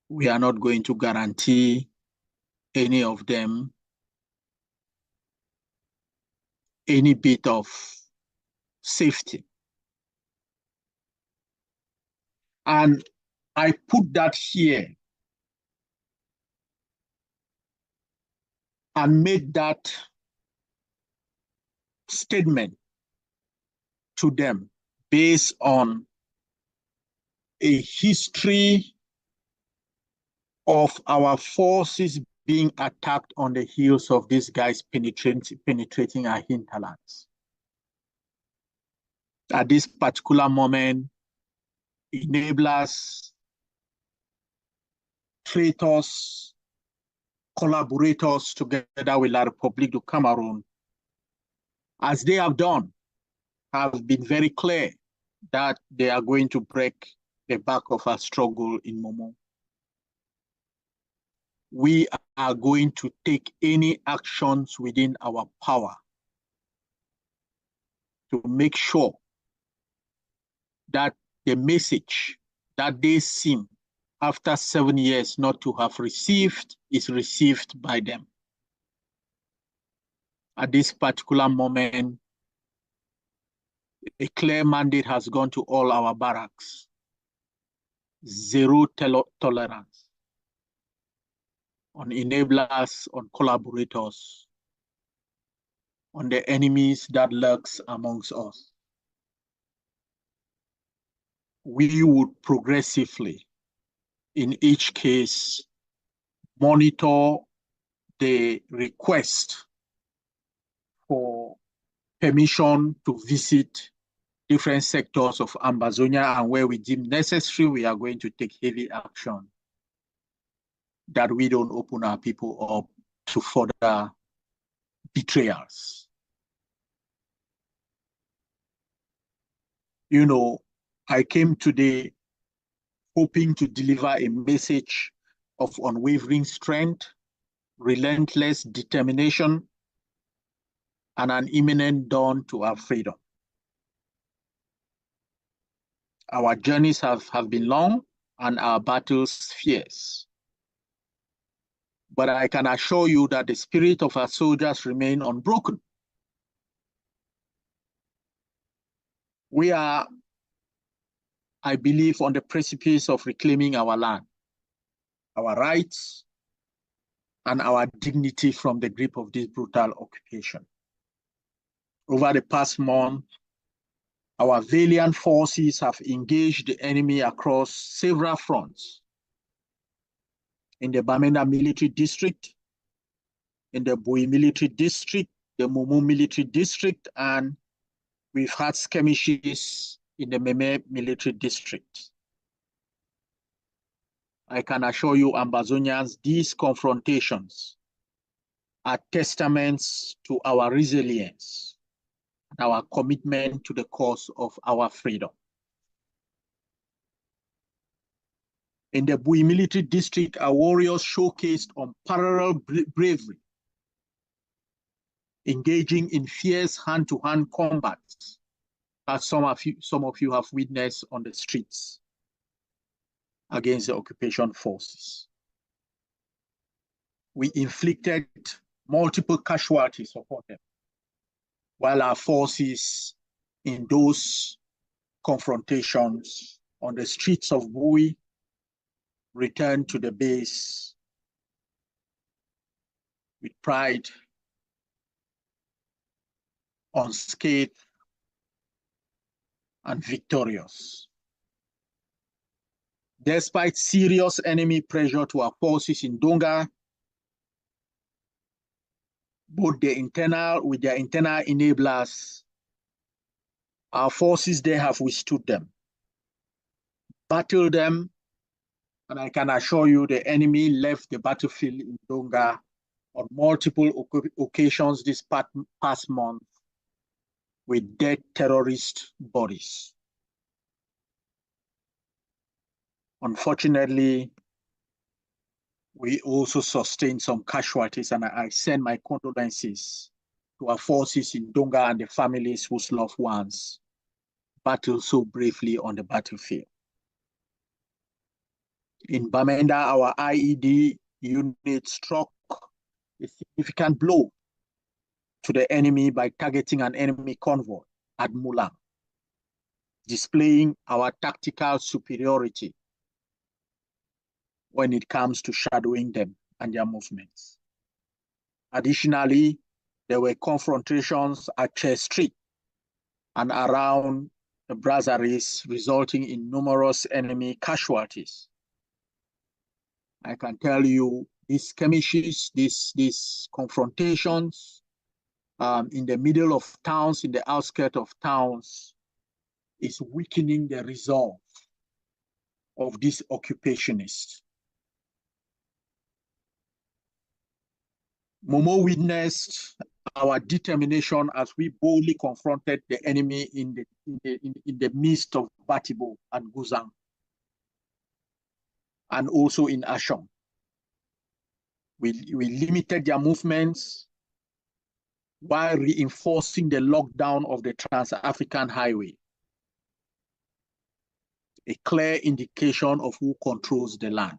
R: We are not going to guarantee any of them any bit of safety. And I put that here and made that statement to them based on a history of our forces being attacked on the heels of these guys penetrating our hinterlands. At this particular moment, enablers, traitors, collaborators together with La République du Cameroon, as they have done, have been very clear that they are going to break the back of our struggle in Momo. We are going to take any actions within our power to make sure that the message that they seem after 7 years not to have received is received by them. At this particular moment, a clear mandate has gone to all our barracks. Zero tolerance on enablers, on collaborators, on the enemies that lurks amongst us. We would progressively, in each case, monitor the request for permission to visit different sectors of Ambazonia, and where we deem necessary, we are going to take heavy action that we don't open our people up to further betrayals. You know, I came today hoping to deliver a message of unwavering strength, relentless determination, and an imminent dawn to our freedom. Our journeys have been long and our battles fierce. But I can assure you that the spirit of our soldiers remain unbroken. We are, I believe, on the precipice of reclaiming our land, our rights, and our dignity from the grip of this brutal occupation. Over the past month, our valiant forces have engaged the enemy across several fronts. In the Bamenda military district, in the Bui military district, the Momo military district, and we've had skirmishes in the Meme military district. I can assure you, Ambazonians, these confrontations are testaments to our resilience and our commitment to the cause of our freedom. In the Bui military district, our warriors showcased unparalleled bravery, engaging in fierce hand-to-hand combats, as some of you have witnessed on the streets against the occupation forces. We inflicted multiple casualties upon them, while our forces in those confrontations on the streets of Bui returned to the base with pride, unscathed, and victorious. Despite serious enemy pressure to our forces in Donga, with their internal enablers, our forces there have withstood them, battled them, and I can assure you the enemy left the battlefield in Donga on multiple occasions this past month with dead terrorist bodies. Unfortunately, we also sustained some casualties, and I send my condolences to our forces in Donga and the families whose loved ones battled so bravely on the battlefield. In Bamenda, our IED unit struck a significant blow to the enemy by targeting an enemy convoy at Mulang, displaying our tactical superiority when it comes to shadowing them and their movements. Additionally, there were confrontations at Church Street and around the brasseries, resulting in numerous enemy casualties. I can tell you these skirmishes, these confrontations in the middle of towns, in the outskirts of towns, is weakening the resolve of these occupationists. Momo witnessed our determination as we boldly confronted the enemy in the midst of Batibo and Guzang, and also in Ashong. We limited their movements while reinforcing the lockdown of the Trans-African Highway, a clear indication of who controls the land.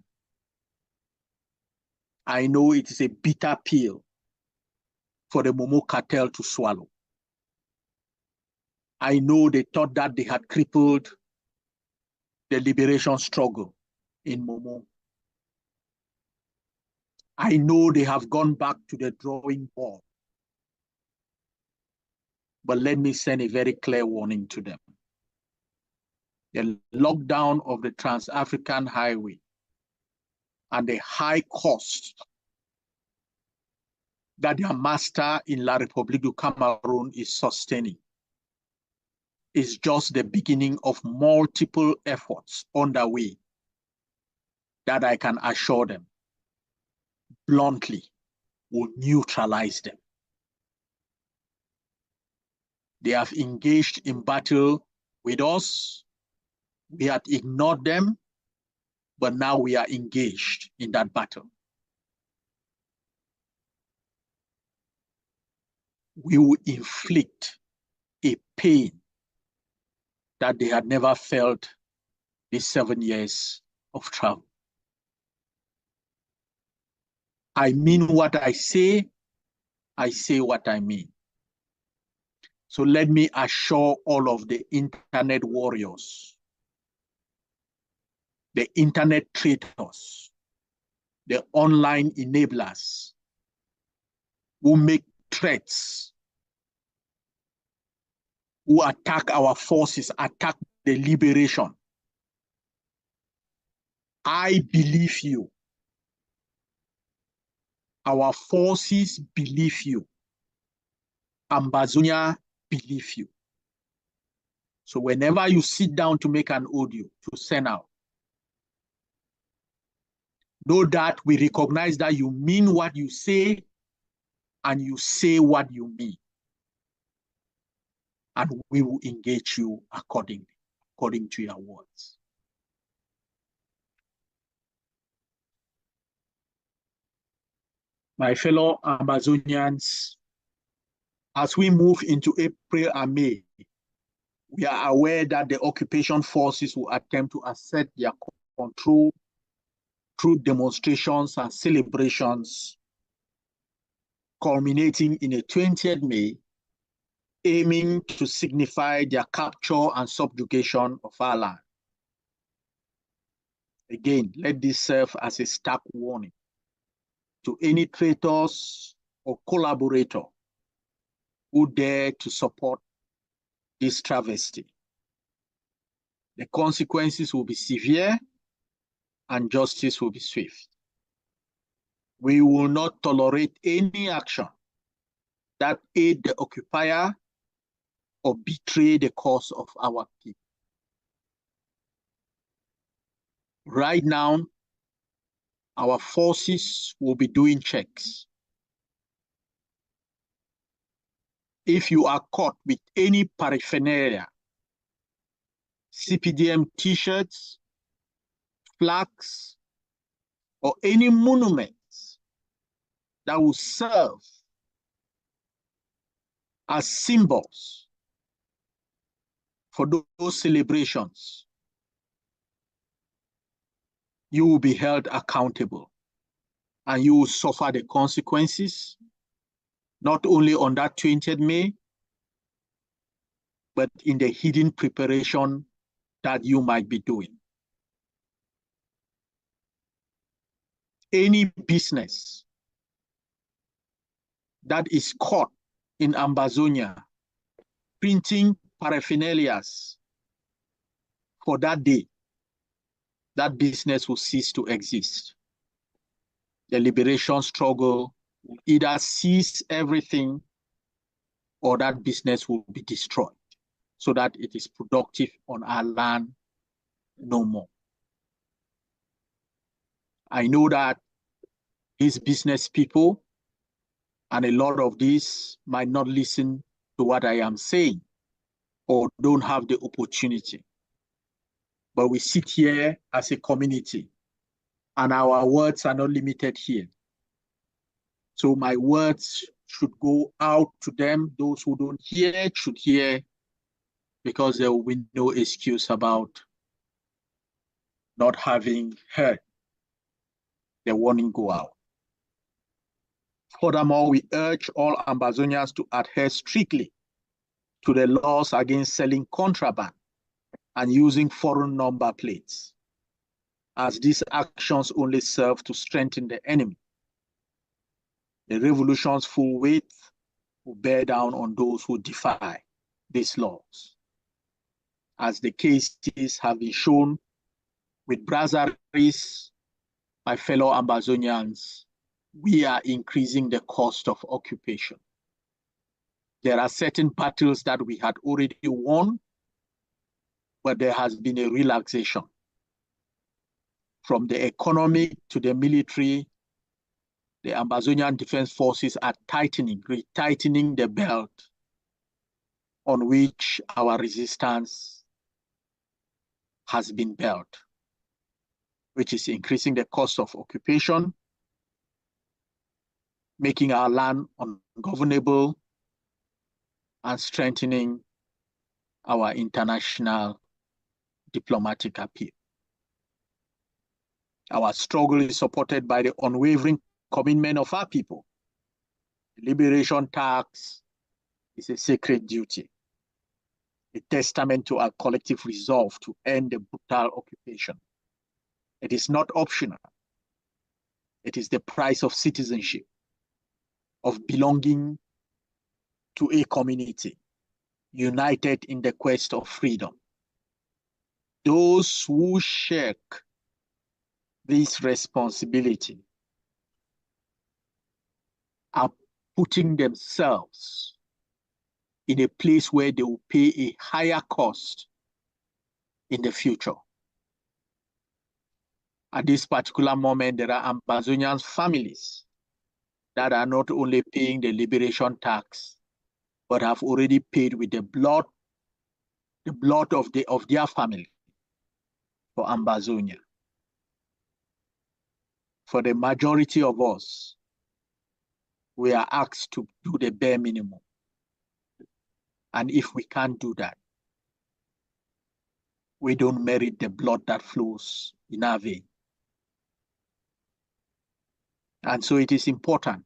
R: I know it is a bitter pill for the Momo cartel to swallow. I know they thought that they had crippled the liberation struggle in Momo. I know they have gone back to the drawing board. But let me send a very clear warning to them. The lockdown of the Trans-African Highway and the high cost that their master in La République du Cameroun is sustaining is just the beginning of multiple efforts underway that I can assure them bluntly will neutralize them. They have engaged in battle with us. We had ignored them, but now we are engaged in that battle. We will inflict a pain that they had never felt these 7 years of travel. I mean what I say what I mean. So let me assure all of the internet warriors, the internet traitors, the online enablers who make threats, who attack our forces, attack the liberation. I believe you. Our forces believe you. Ambazonia believe you. So whenever you sit down to make an audio to send out, know that we recognize that you mean what you say and you say what you mean. And we will engage you according to your words. My fellow Amazonians, as we move into April and May, we are aware that the occupation forces will attempt to assert their control through demonstrations and celebrations, culminating in a 20th May, aiming to signify their capture and subjugation of our land. Again, let this serve as a stark warning to any traitors or collaborator who dare to support this travesty. The consequences will be severe and justice will be swift. We will not tolerate any action that aid the occupier or betray the cause of our people. Right now, our forces will be doing checks if you are caught with any paraphernalia, CPDM t-shirts, flags, or any monuments that will serve as symbols for those celebrations, you will be held accountable and you will suffer the consequences, not only on that 20th May, but in the hidden preparation that you might be doing. Any business that is caught in Ambazonia printing paraphernalias for that day, that business will cease to exist. The liberation struggle will either cease everything or that business will be destroyed so that it is productive on our land no more. I know that these business people and a lot of these might not listen to what I am saying or don't have the opportunity. But we sit here as a community and our words are not limited here. So my words should go out to them. Those who don't hear should hear, because there will be no excuse about not having heard the warning go out. Furthermore, we urge all Ambazonians to adhere strictly to the laws against selling contraband and using foreign number plates, as these actions only serve to strengthen the enemy. The revolution's full weight will bear down on those who defy these laws. As the cases have been shown with Brazzaville, my fellow Ambazonians, we are increasing the cost of occupation. There are certain battles that we had already won, but there has been a relaxation. From the economic to the military, the Ambazonian Defense Forces are retightening the belt on which our resistance has been built, which is increasing the cost of occupation, making our land ungovernable, and strengthening our international diplomatic appeal. Our struggle is supported by the unwavering commitment of our people. The liberation tax is a sacred duty, a testament to our collective resolve to end the brutal occupation. It is not optional. It is the price of citizenship, of belonging to a community, united in the quest of freedom. Those who shirk this responsibility are putting themselves in a place where they will pay a higher cost in the future. At this particular moment, there are Ambazonian families that are not only paying the liberation tax, but have already paid with the blood of their family for Ambazonia. For the majority of us, we are asked to do the bare minimum. And if we can't do that, we don't merit the blood that flows in our vein. And so it is important,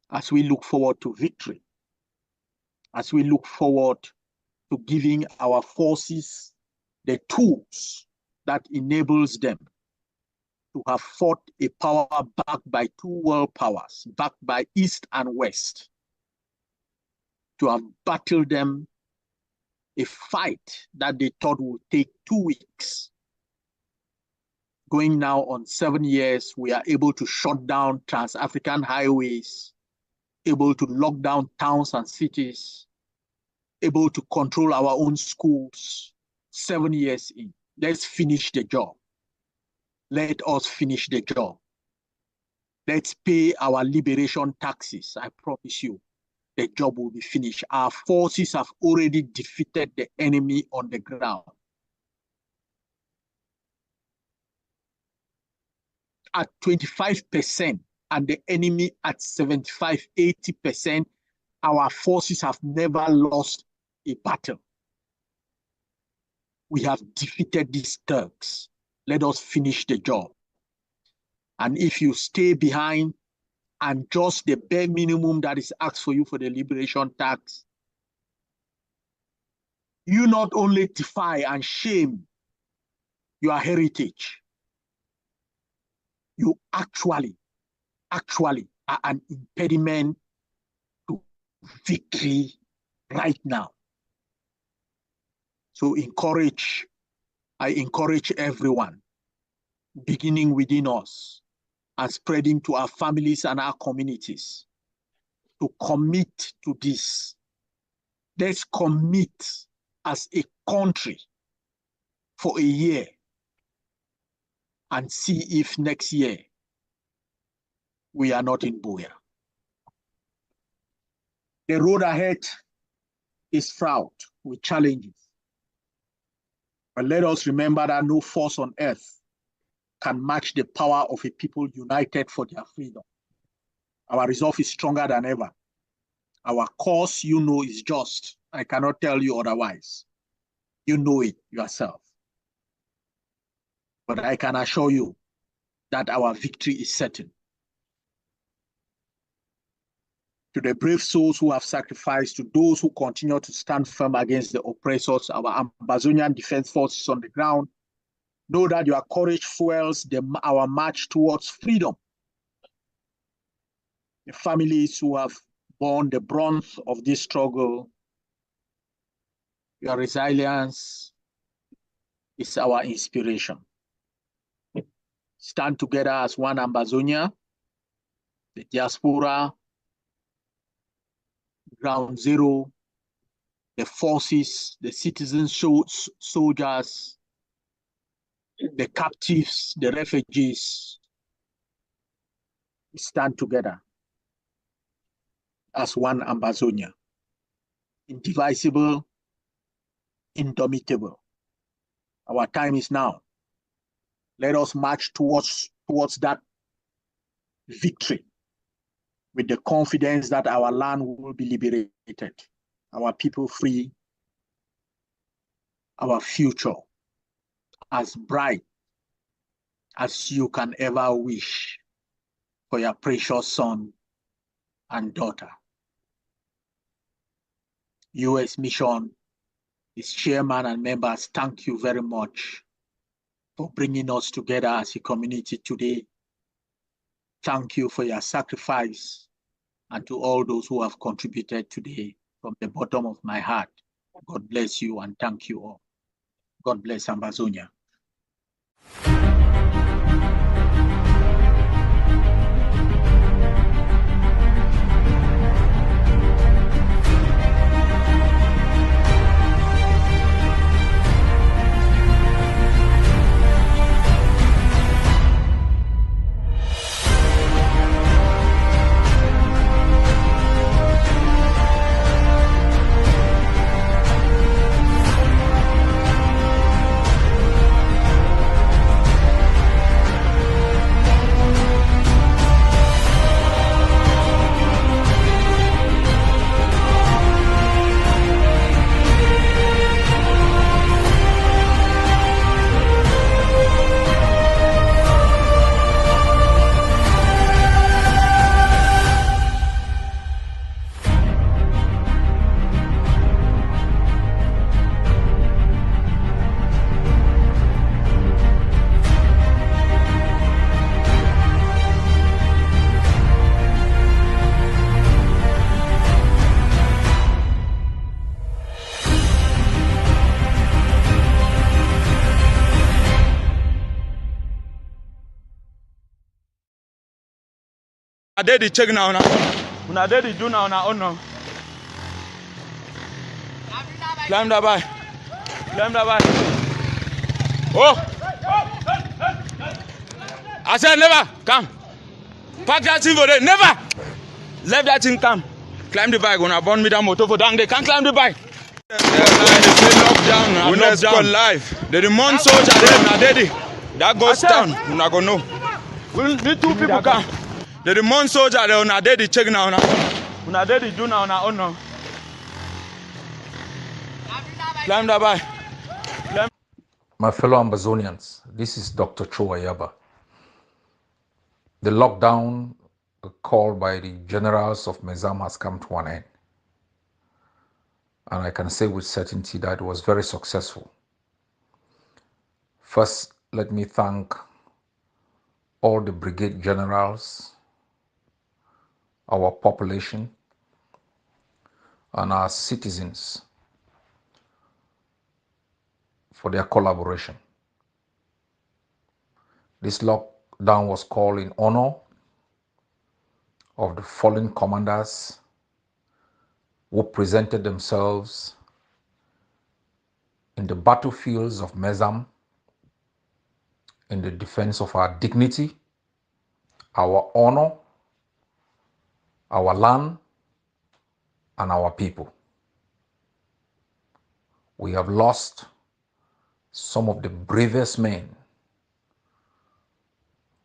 R: as we look forward to victory, as we look forward to giving our forces the tools that enables them to have fought a power backed by two world powers, backed by East and West, to have battled them, a fight that they thought would take 2 weeks. Going now on 7 years, we are able to shut down trans-African highways, able to lock down towns and cities, able to control our own schools. 7 years in. Let's finish the job. Let us finish the job. Let's pay our liberation taxes. I promise you, the job will be finished. Our forces have already defeated the enemy on the ground. At 25% and the enemy at 75, 80%, our forces have never lost a battle. We have defeated these Turks. Let us finish the job. And if you stay behind and just the bare minimum that is asked for you for the liberation tax, you not only defy and shame your heritage, you actually are an impediment to victory right now. So I encourage everyone, beginning within us and spreading to our families and our communities, to commit to this. Let's commit as a country for a year and see if next year we are not in Buea. The road ahead is fraught with challenges. But let us remember that no force on earth can match the power of a people united for their freedom. Our resolve is stronger than ever. Our cause, you know, is just. I cannot tell you otherwise. You know it yourself. But I can assure you that our victory is certain. To the brave souls who have sacrificed, to those who continue to stand firm against the oppressors, our Amazonian Defense Forces on the ground, know that your courage fuels our march towards freedom. The families who have borne the brunt of this struggle, your resilience is our inspiration. Stand together as one Amazonia, the diaspora, ground zero, the forces, the citizens, soldiers, the captives, the refugees. We stand together as one Amazonia, indivisible, indomitable. Our time is now. Let us march towards that victory with the confidence that our land will be liberated, our people free, our future as bright as you can ever wish for your precious son and daughter. U.S. Mission, its chairman and members, thank you very much for bringing us together as a community today. Thank you for your sacrifice, and to all those who have contributed today from the bottom of my heart. God bless you and thank you all. God bless Amazonia.
C: I did the check now. When I did the do now, oh no. Climb that by. Climb that by. Oh! I said never come. Pack that thing for them. Never. Let that thing come.
S: Climb the bike. When I burn me that motor for down, they can't climb the bike. They say lockdown. Let's go live. The demand soldier there, now daddy. That goes down. We're not gonna know. We need two people come. The demand soldier there, now daddy check now. Now daddy do now. Now. Climb the bike.
E: My fellow Ambazonians, this is Dr. Choayaba. The lockdown called by the generals of Mezam has come to an end. And I can say with certainty that it was very successful. First, let me thank all the brigade generals, our population, and our citizens for their collaboration. This lockdown was called in honor of the fallen commanders who presented themselves in the battlefields of Mezam in the defense of our dignity, our honor, our land, and our people. We have lost some of the bravest men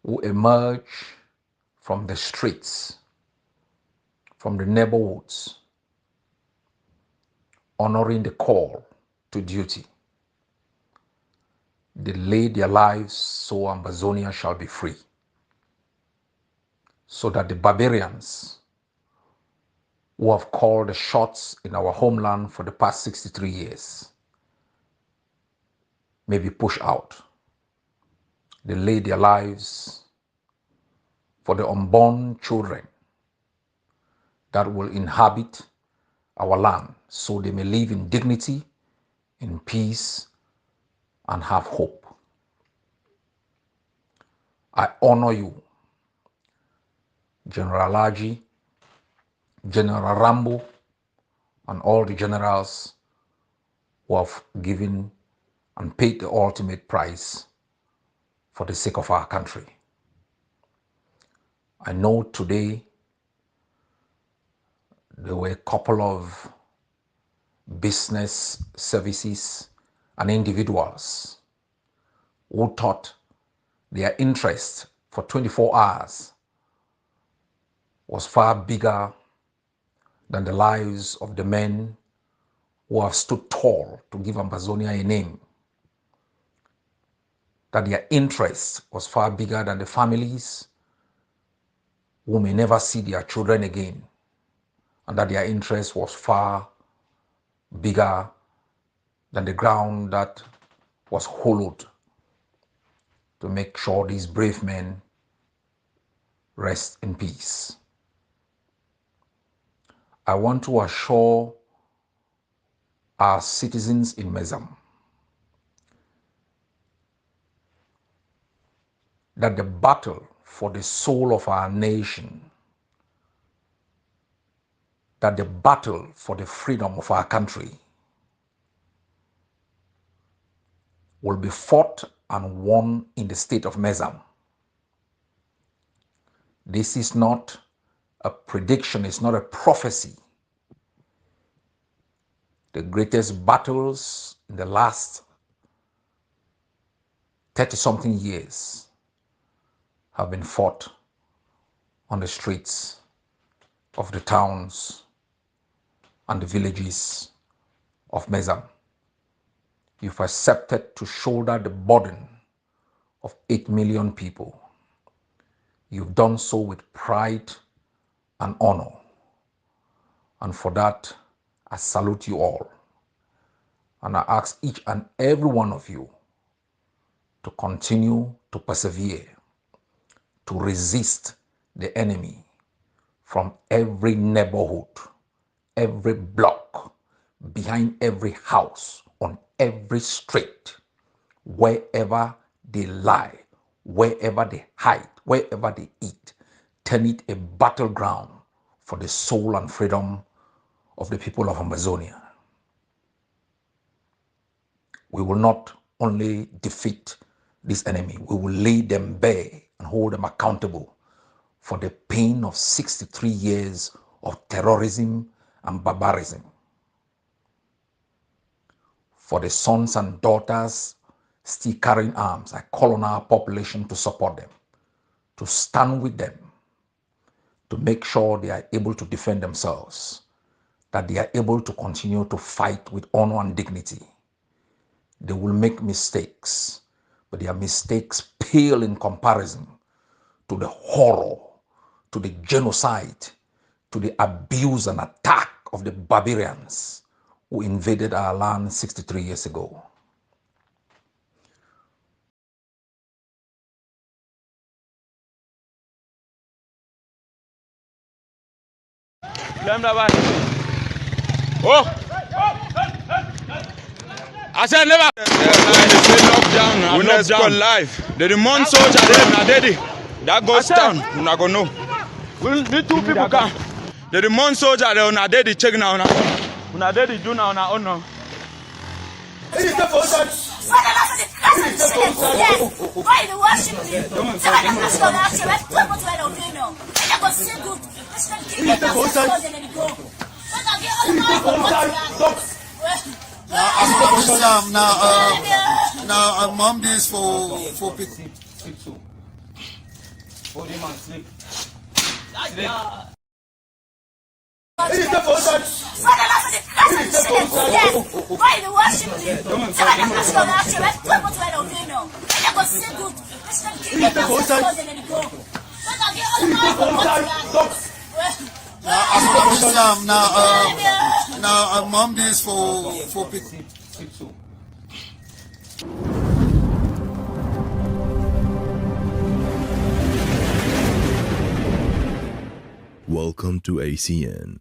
E: who emerge from the streets, from the neighborhoods, honoring the call to duty. They laid their lives so Ambazonia shall be free, so that the barbarians who have called the shots in our homeland for the past 63 years may be pushed out. They laid their lives for the unborn children that will inhabit our land, so they may live in dignity, in peace, and have hope. I honor you, General Laji, General Rambo, and all the generals who have given and paid the ultimate price for the sake of our country. I know today there were a couple of business services and individuals who thought their interest for 24 hours was far bigger than the lives of the men who have stood tall to give Ambazonia a name. That their interest was far bigger than the families who may never see their children again, and that their interest was far bigger than the ground that was hollowed to make sure these brave men rest in peace. I want to assure our citizens in Mezam that the battle for the soul of our nation, that the battle for the freedom of our country will be fought and won in the state of Mezam. This is not a prediction, it's not a prophecy. The greatest battles in the last 30-something years have been fought on the streets of the towns and the villages of Mezam. You've accepted to shoulder the burden of 8 million people. You've done so with pride and honor. And for that, I salute you all. And I ask each and every one of you to continue to persevere, to resist the enemy from every neighborhood, every block, behind every house, on every street, wherever they lie, wherever they hide, wherever they eat. Turn it a battleground for the soul and freedom of the people of Amazonia. We will not only defeat this enemy, we will lay them bare and hold them accountable for the pain of 63 years of terrorism and barbarism. For the sons and daughters still carrying arms, I call on our population to support them, to stand with them, to make sure they are able to defend themselves, that they are able to continue to fight with honor and dignity. They will make mistakes, but their mistakes pale in comparison to the horror, to the genocide, to the abuse and attack of the barbarians who invaded our land 63 years ago.
S: Oh! I said never. They say lockdown. We not go live. The demand soldier there, na daddy. That goes down. We not go know. We need two people come. The demand soldier there, na daddy check now. Na daddy do now na own now.
T: Why you worship me? Somebody must go out here. Let's put what I don't know. And I go say good. Let's not keep it down. Let's go then and go. But I get all the
U: now mom this for people.
T: Why you worship me? Somebody must go out here. Let's put what I don't know. And I go say good. Let's not keep it down. Let's go then and go. But I get all
U: now mom this for people.
V: Welcome to ACN.